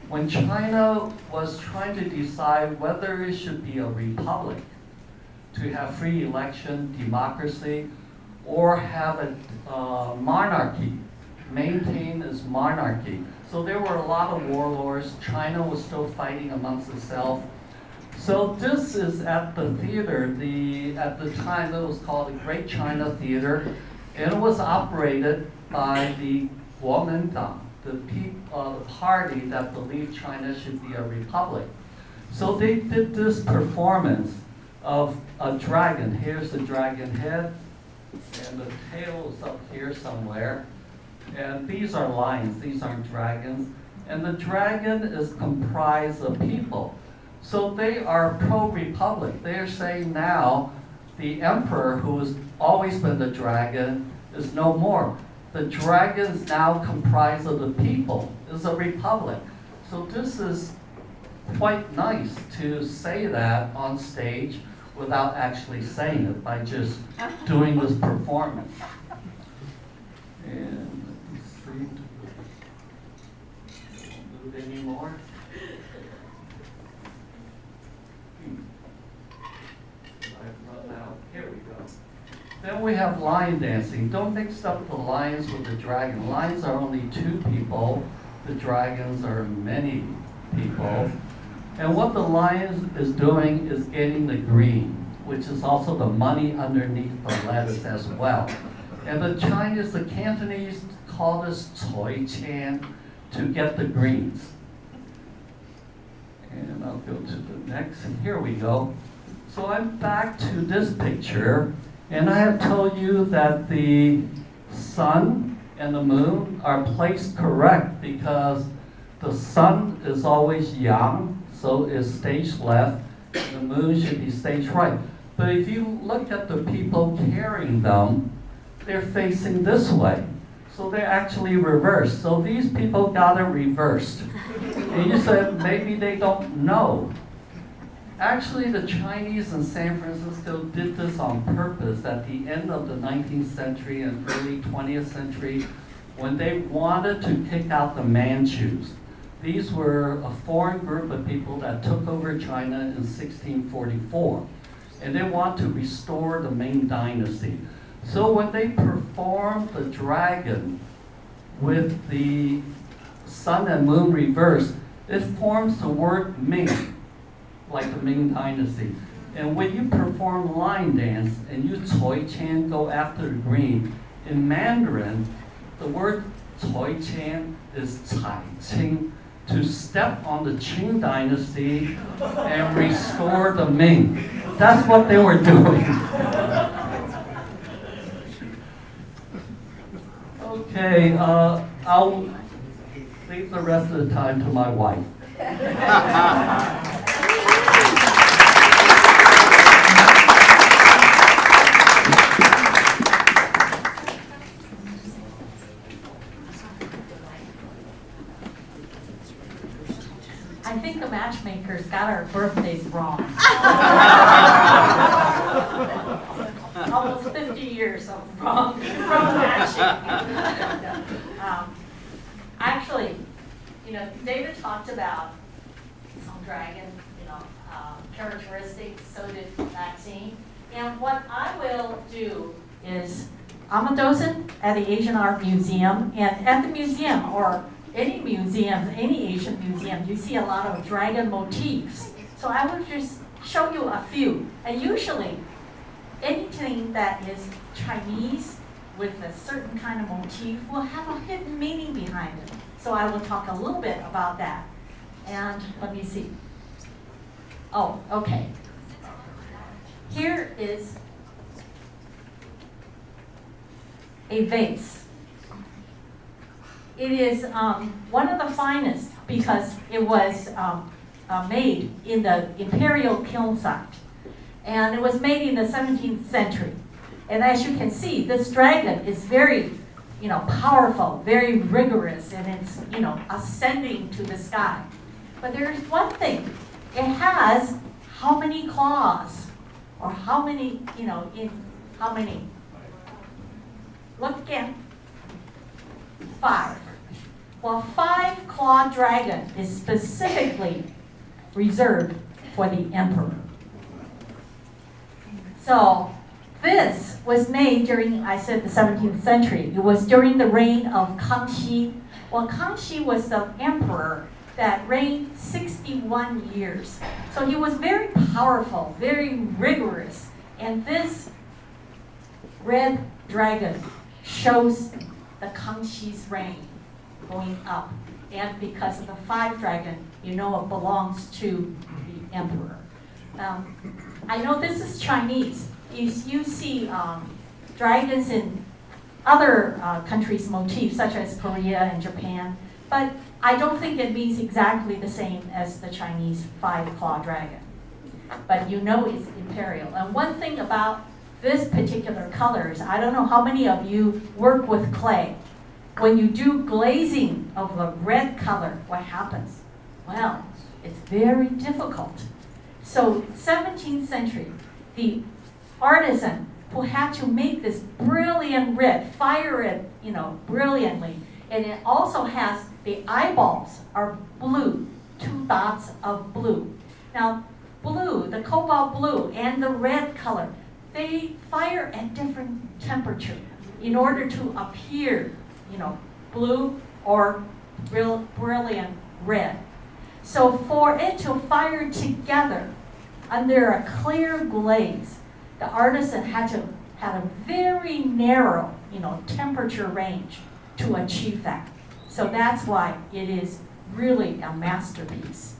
when China was trying to decide whether it should be a republic, to have free election, democracy, or have a monarchy, maintain its monarchy. So there were a lot of warlords. China was still fighting amongst itself. So this is at the theater. At the time it was called the Great China Theater, and it was operated by the Kuomintang, the party that believed China should be a republic. So they did this performance of a dragon. Here's the dragon head, and the tail is up here somewhere. And these are lions, these aren't dragons. And the dragon is comprised of people. So they are pro-republic. They are saying now the emperor, who has always been the dragon, is no more. The dragon is now comprised of the people. It's a republic. So this is quite nice to say that on stage without actually saying it, by just doing this performance. And let me see. Won't move anymore. I've run out. Here we go. Then we have lion dancing. Don't mix up the lions with the dragon. Lions are only 2 people. The dragons are many people. And what the lion is doing is getting the green, which is also the money underneath the lettuce as well. And the Chinese, the Cantonese call this Choi Chan, to get the greens. And I'll go to the next, and here we go. So I'm back to this picture, and I have told you that the sun and the moon are placed correct because the sun is always yang, so is stage left, the moon should be stage right. But if you look at the people carrying them, they're facing this way. So they're actually reversed. So these people got it reversed. And you said maybe they don't know. Actually, the Chinese in San Francisco did this on purpose at the end of the 19th century and early 20th century when they wanted to kick out the Manchus. These were a foreign group of people that took over China in 1644. And they want to restore the Ming Dynasty. So when they performed the dragon with the sun and moon reversed, it forms the word Ming, like the Ming Dynasty. And when you perform line dance and you Choi Chan, go after the green, in Mandarin, the word Choi Chan is Cai Qing, to step on the Qing Dynasty and restore the Ming. That's what they were doing. Okay, I'll leave the rest of the time to my wife. I think the matchmakers got our birthdays wrong. Almost 50 years of wrong matching. Actually, David talked about some dragon, characteristics, so did Maxine. And what I will do is, I'm a docent at the Asian Art Museum, and at the museum, or any museum, any Asian museum, you see a lot of dragon motifs. So I will just show you a few. And usually, anything that is Chinese with a certain kind of motif will have a hidden meaning behind it. So I will talk a little bit about that. And let me see. Oh, okay. Here is a vase. It is one of the finest because it was made in the imperial kiln site. And it was made in the 17th century. And as you can see, this dragon is very, powerful, very rigorous, and it's, ascending to the sky. But there's one thing. It has how many claws? Or how many, in how many? Look again. 5. Well, 5-clawed dragon is specifically reserved for the emperor. So this was made during, I said, the 17th century. It was during the reign of Kangxi. Well, Kangxi was the emperor that reigned 61 years. So he was very powerful, very rigorous. And this red dragon shows the Kangxi's reign going up. And because of the 5 dragon, it belongs to the emperor. I know this is Chinese. You see dragons in other countries' motifs, such as Korea and Japan, but I don't think it means exactly the same as the Chinese 5-claw dragon. But it's imperial. And one thing about this particular colors, I don't know how many of you work with clay. When you do glazing of a red color, what happens? Well, It's very difficult. So 17th century, the artisan who had to make this brilliant red, fire it, brilliantly, and it also has the eyeballs are blue, 2 dots of blue. Now, blue, the cobalt blue and the red color, they fire at different temperature in order to appear, blue or brilliant red. So for it to fire together under a clear glaze, the artisan had a very narrow, temperature range to achieve that. So that's why it is really a masterpiece.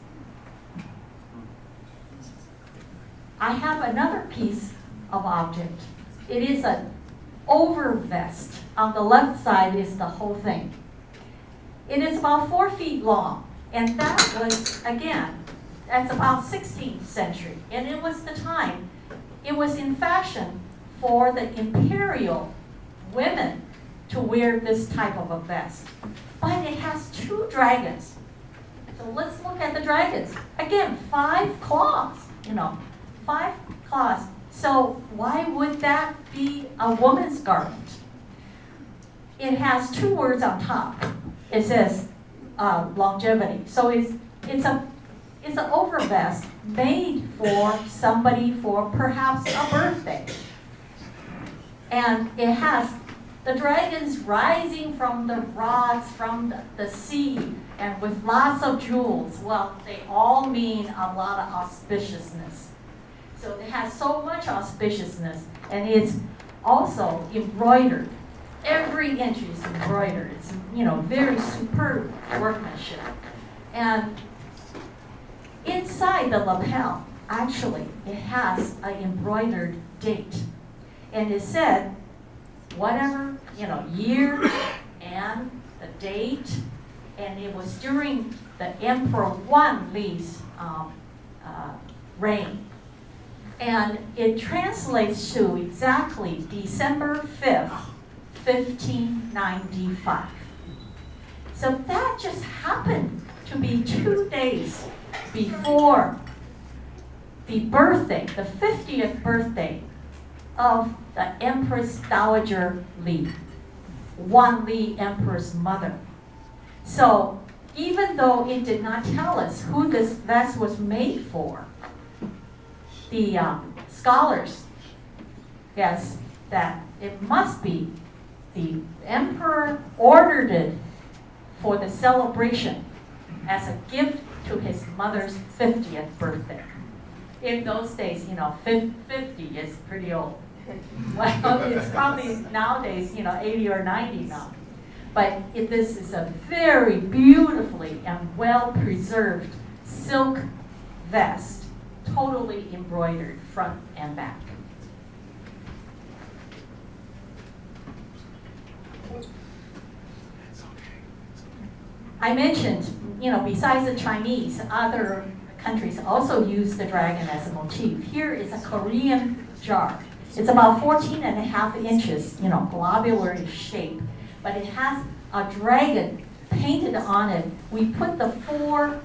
I have another piece of object. It is an overvest. On the left side is the whole thing. It is about 4 feet long, and that was, again, that's about 16th century, and it was the time, it was in fashion for the imperial women to wear this type of a vest. But it has 2 dragons. So let's look at the dragons. Again, 5 claws, 5 claws. So why would that be a woman's garment? It has 2 words on top. It says longevity. So it's an overvest made for somebody for perhaps a birthday. And it has the dragons rising from the rocks, from the sea, and with lots of jewels. Well, they all mean a lot of auspiciousness. So it has so much auspiciousness, and it's also embroidered. Every inch is embroidered. It's, very superb workmanship. And inside the lapel, actually, it has an embroidered date. And it said, whatever, year and the date, and it was during the Emperor Wan Li's reign. And it translates to exactly December 5th, 1595. So that just happened to be 2 days before the birthday, the 50th birthday of the Empress Dowager Li, Wan Li Emperor's mother. So even though it did not tell us who this vest was made for, the scholars guess that it must be the emperor ordered it for the celebration as a gift to his mother's 50th birthday. In those days, 50 is pretty old. Well, it's probably nowadays, 80 or 90 now. But this is a very beautifully and well-preserved silk vest, totally embroidered front and back. I mentioned, besides the Chinese, other countries also use the dragon as a motif. Here is a Korean jar. It's about 14.5 inches, globular shape, but it has a dragon painted on it. We put the 4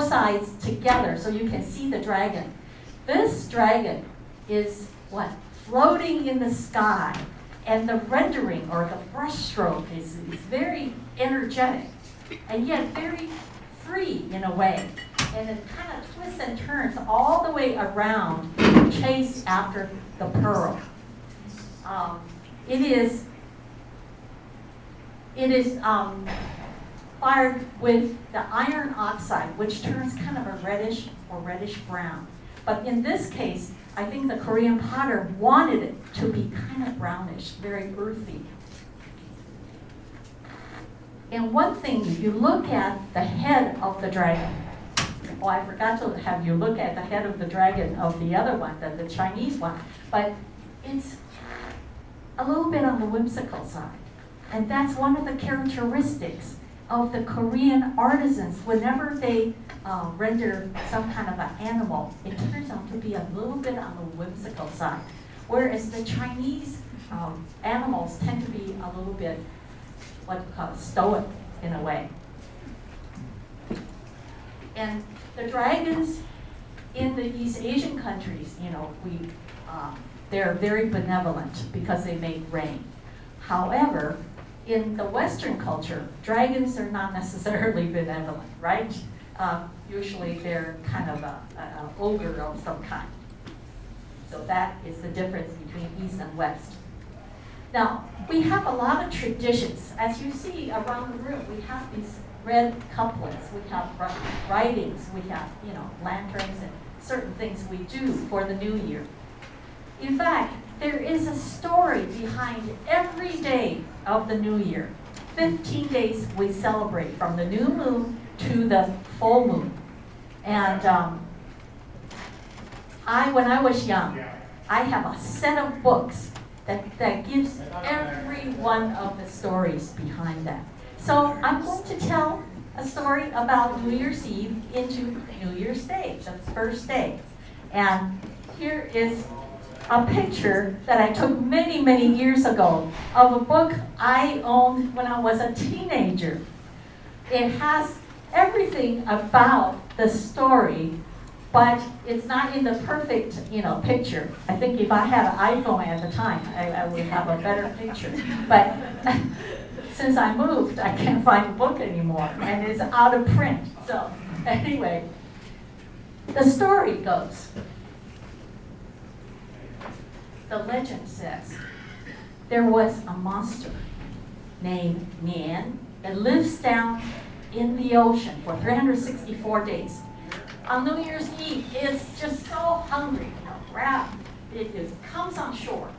sides together so you can see the dragon. This dragon is floating in the sky, and the rendering or the brushstroke is very energetic and yet very free in a way. And it kind of twists and turns all the way around to chase after the pearl. It is fired with the iron oxide, which turns kind of a reddish or reddish brown. But in this case, I think the Korean potter wanted it to be kind of brownish, very earthy. And one thing, if you look at the head of the dragon, I forgot to have you look at the head of the dragon of the other one, the Chinese one, but it's a little bit on the whimsical side. And that's one of the characteristics of the Korean artisans. Whenever they render some kind of an animal, it turns out to be a little bit on the whimsical side. Whereas the Chinese animals tend to be a little bit what we call stoic in a way. And the dragons in these Asian countries, they're very benevolent because they make rain. However, in the Western culture, dragons are not necessarily benevolent, right? Usually they're kind of an ogre of some kind. So that is the difference between East and West. Now, we have a lot of traditions. As you see around the room, we have these red couplets, we have writings, we have, lanterns and certain things we do for the New Year. In fact, there is a story behind every day of the New Year. 15 days we celebrate from the new moon to the full moon. And when I was young, I have a set of books that gives every one of the stories behind that. So I'm going to tell a story about New Year's Eve into New Year's Day, the first day. And here is a picture that I took many, many years ago of a book I owned when I was a teenager. It has everything about the story, but it's not in the perfect, picture. I think if I had an iPhone at the time, I would have a better picture. But since I moved, I can't find the book anymore, and it's out of print. So anyway, the story goes. The legend says, there was a monster named Nian that lives down in the ocean for 364 days. On New Year's Eve, it's just so hungry, it just comes on shore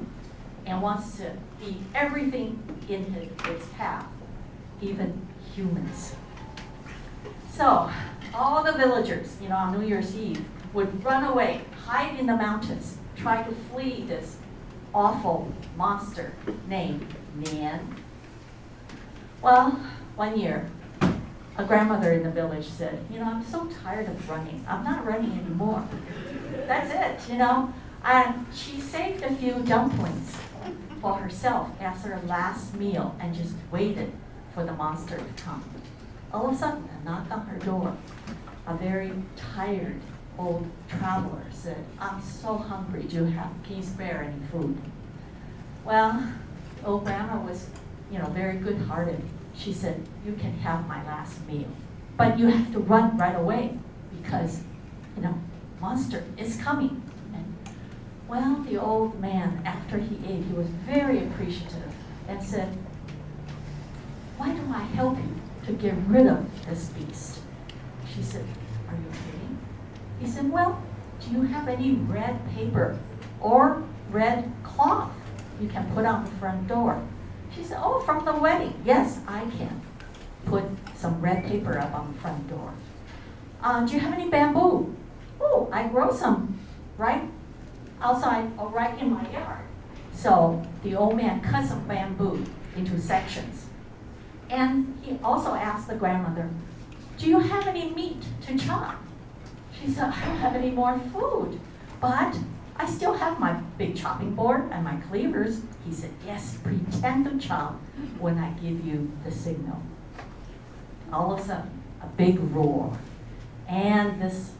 and wants to eat everything in its path, even humans. So all the villagers, on New Year's Eve would run away, hide in the mountains, try to flee this awful monster named Nian. Well, one year, a grandmother in the village said, I'm so tired of running. I'm not running anymore. That's it, And she saved a few dumplings for herself as her last meal and just waited for the monster to come. All of a sudden, a knock on her door. A very tired old traveler said, I'm so hungry. Can you spare any food? Well, old grandma was, very good-hearted. She said, you can have my last meal, but you have to run right away because, monster is coming. And, well, the old man, after he ate, he was very appreciative and said, why don't I help you to get rid of this beast? She said, are you kidding? He said, well, do you have any red paper or red cloth you can put on the front door? She said, oh, from the wedding. Yes, I can put some red paper up on the front door. Do you have any bamboo? Oh, I grow some right outside or right in my yard. So the old man cut some bamboo into sections. And he also asked the grandmother, do you have any meat to chop? She said, I don't have any more food, but I still have my big chopping board and my cleavers. He said, yes, pretend to chop when I give you the signal. All of a sudden, a big roar. And this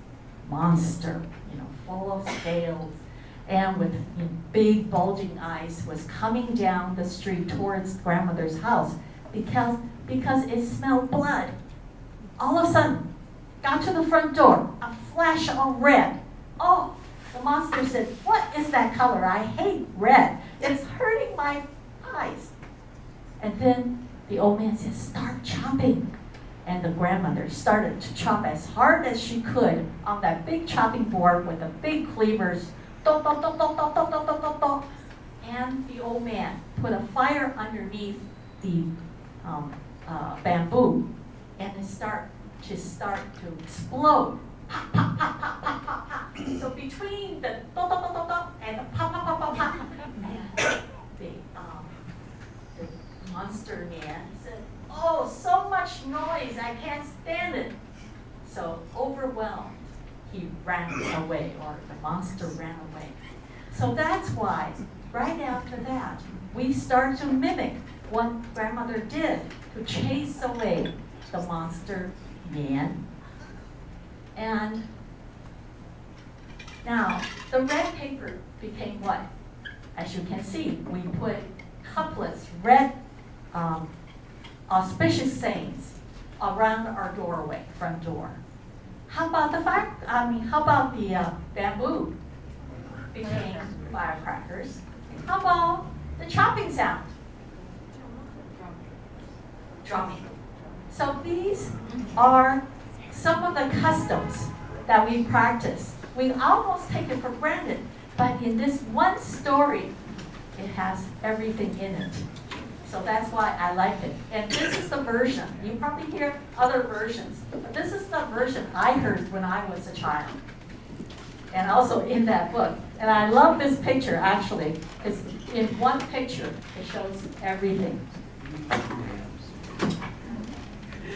monster, full of scales and with big bulging eyes was coming down the street towards grandmother's house because it smelled blood. All of a sudden, got to the front door, a flash of red. Oh, the monster said, what is that color? I hate red. It's hurting my eyes. And then the old man said, start chopping. And the grandmother started to chop as hard as she could on that big chopping board with the big cleavers. And the old man put a fire underneath the bamboo, and it started to explode. Pop, pop, pop, pop, pop, pop, pop. So between the and the pop, pop, pop, pop, pop, the monster man said, oh, so much noise, I can't stand it. So overwhelmed, he ran away, or the monster ran away. So that's why, right after that, we start to mimic what grandmother did to chase away the monster man. And now, the red paper became what? As you can see, we put couplets, red auspicious sayings around our doorway, front door. How about how about the bamboo became firecrackers? How about the chopping sound? Drumming. So these are some of the customs that we practice. We almost take it for granted, but in this one story, it has everything in it. So that's why I like it. And this is the version. You probably hear other versions, but this is the version I heard when I was a child. And also in that book. And I love this picture, actually, because in one picture, it shows everything.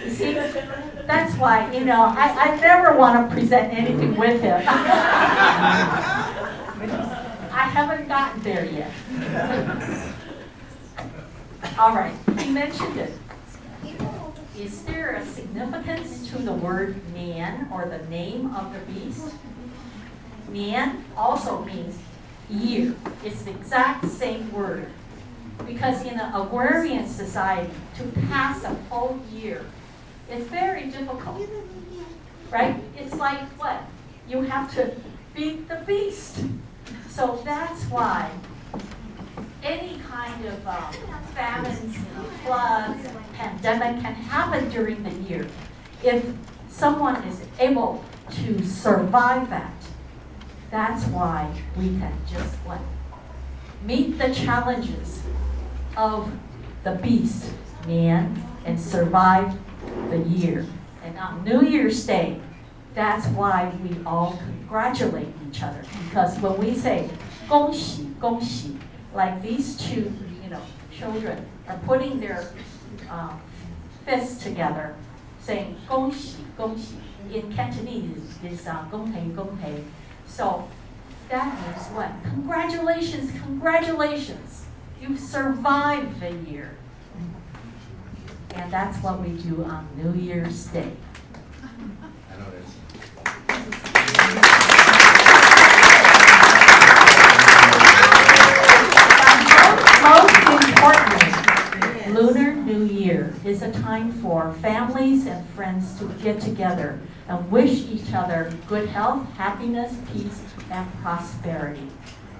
You see, that's why, I never want to present anything with him. I haven't gotten there yet. All right, he mentioned it. Is there a significance to the word man or the name of the beast? Man also means year. It's the exact same word. Because in an agrarian society, to pass a whole year, it's very difficult, right? It's like what? You have to beat the beast. So that's why any kind of famines, floods, pandemic can happen during the year. If someone is able to survive that, that's why we can just what? Meet the challenges of the beast, man, and survive the year. And on New Year's Day, that's why we all congratulate each other. Because when we say 恭喜恭喜, like these two, children are putting their fists together, saying 恭喜恭喜. In Cantonese is 恭喜恭喜. So that means what? Congratulations, congratulations. You've survived the year. And that's what we do on New Year's Day. I know this. Most importantly, Lunar New Year is a time for families and friends to get together and wish each other good health, happiness, peace, and prosperity.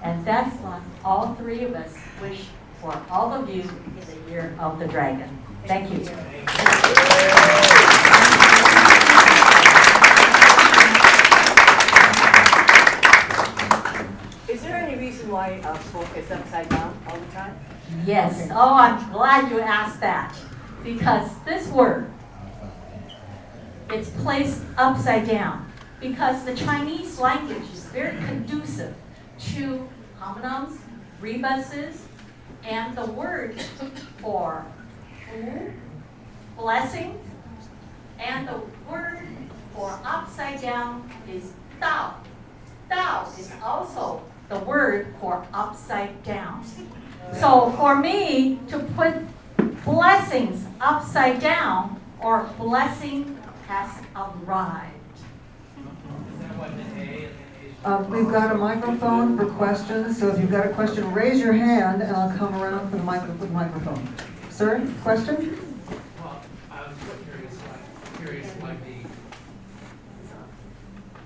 And that's what all three of us wish for all of you in the year of the dragon. Thank you. Is there any reason why a book is upside down all the time? Yes. Oh, I'm glad you asked that. Because this word, it's placed upside down. Because the Chinese language is very conducive to homonyms, rebuses, and the word for blessing, and the word for upside down is Dao. Dao is also the word for upside down. So for me to put blessings upside down, or blessing has arrived. We've got a microphone for questions, so if you've got a question, raise your hand and I'll come around for the microphone. Sir, question? Well, I was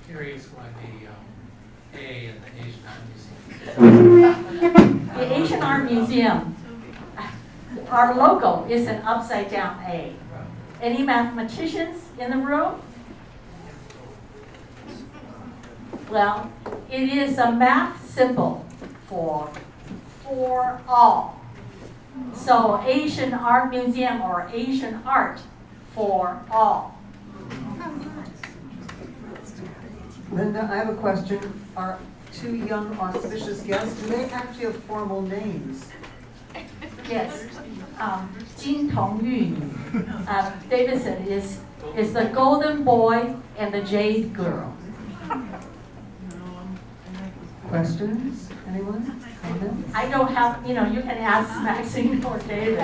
curious why the A in the Asian Art Museum. The Asian Art Museum, our logo is an upside down A. Any mathematicians in the room? Well, it is a math symbol for all. So Asian Art Museum, or Asian art for all. Linda, I have a question. Our two young auspicious guests, do they actually have formal names? Yes. Jin Tong Yun, Davidson is the golden boy and the jade girl. Questions? Anyone? Comments? I don't have, you can ask Maxine or David.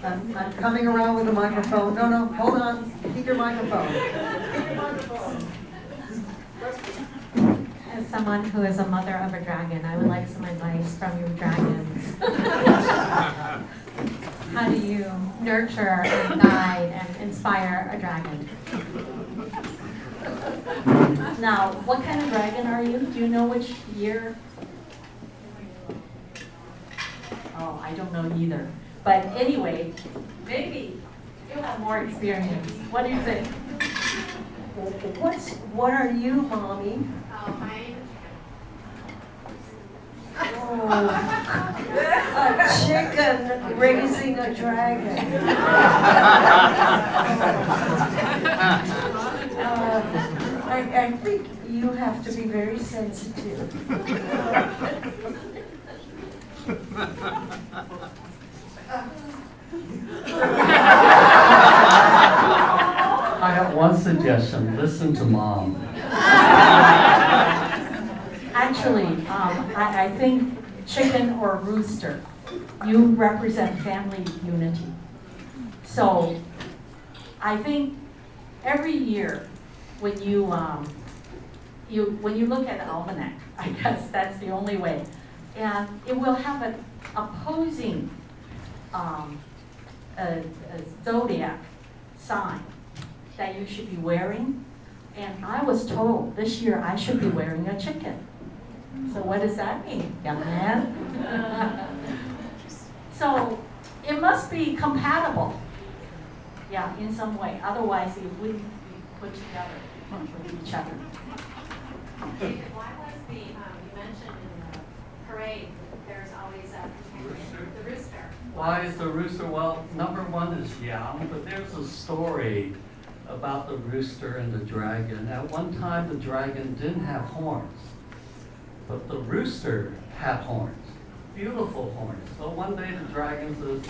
I'm coming around with a microphone. No, hold on. Keep your microphone. Keep your microphone. As someone who is a mother of a dragon, I would like some advice from your dragons. How do you nurture and guide and inspire a dragon? Now, what kind of dragon are you? Do you know which year? Oh, I don't know either. But anyway, maybe you have more experience. What do you think? What are you, Mommy? Mine. Oh, a chicken raising a dragon. I think you have to be very sensitive. I have one suggestion, listen to Mom. Actually, I think chicken or rooster, you represent family unity. So I think every year when you look at the almanac, I guess that's the only way, and it will have an opposing a zodiac sign that you should be wearing. And I was told this year I should be wearing a chicken. So what does that mean, young man? So it must be compatible, yeah, in some way. Otherwise, it wouldn't be put together with each other. David, why was you mentioned in the parade, there's always a companion, the rooster. Why is the rooster? Well, number one is young, but there's a story about the rooster and the dragon. At one time, the dragon didn't have horns, but the rooster had horns, beautiful horns. So one day the dragon says,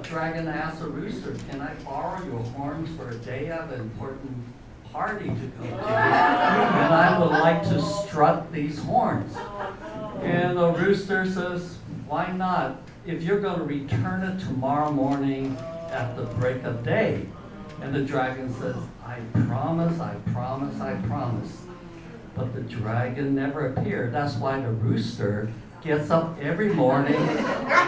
dragon asked the rooster, can I borrow your horns for a day? I have an important party to go to, and I would like to strut these horns. And the rooster says, why not? If you're going to return it tomorrow morning at the break of day. And the dragon says, I promise, I promise, I promise. But the dragon never appeared. That's why the rooster gets up every morning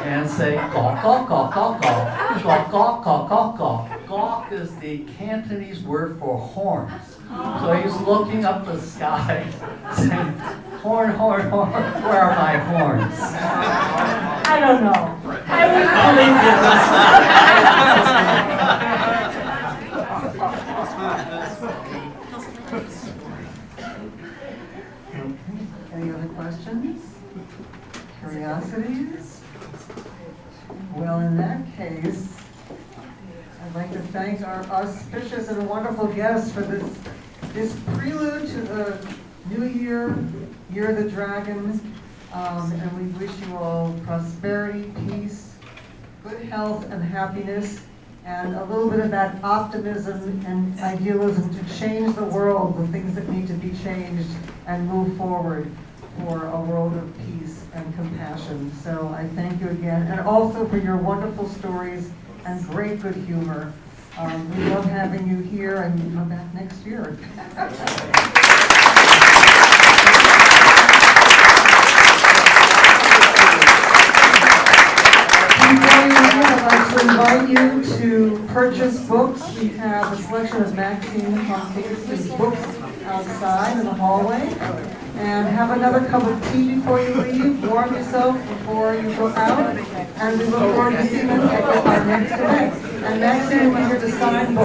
and say, gawk, gawk, gawk, gawk, gawk, gawk, gawk, gawk, gawk, gawk. Gawk is the Cantonese word for horns. So he's looking up the sky, saying, horn, horn, horn, where are my horns? I don't know. I wouldn't Any other questions? Curiosities? Well, in that case, I'd like to thank our auspicious and wonderful guests for this prelude to the New Year, Year of the Dragon, and we wish you all prosperity, peace, good health and happiness, and a little bit of that optimism and idealism to change the world, the things that need to be changed, and move forward for a world of peace and compassion. So I thank you again, and also for your wonderful stories and great good humor. We love having you here, and you come back next year. Before you leave, I'd like to invite you to purchase books. We have a selection of Maxine Hong Kingston's books outside in the hallway. And have another cup of tea before you leave. Warm yourself before you go out. And we look forward to seeing you at our next event. And Maxine will be here to sign books.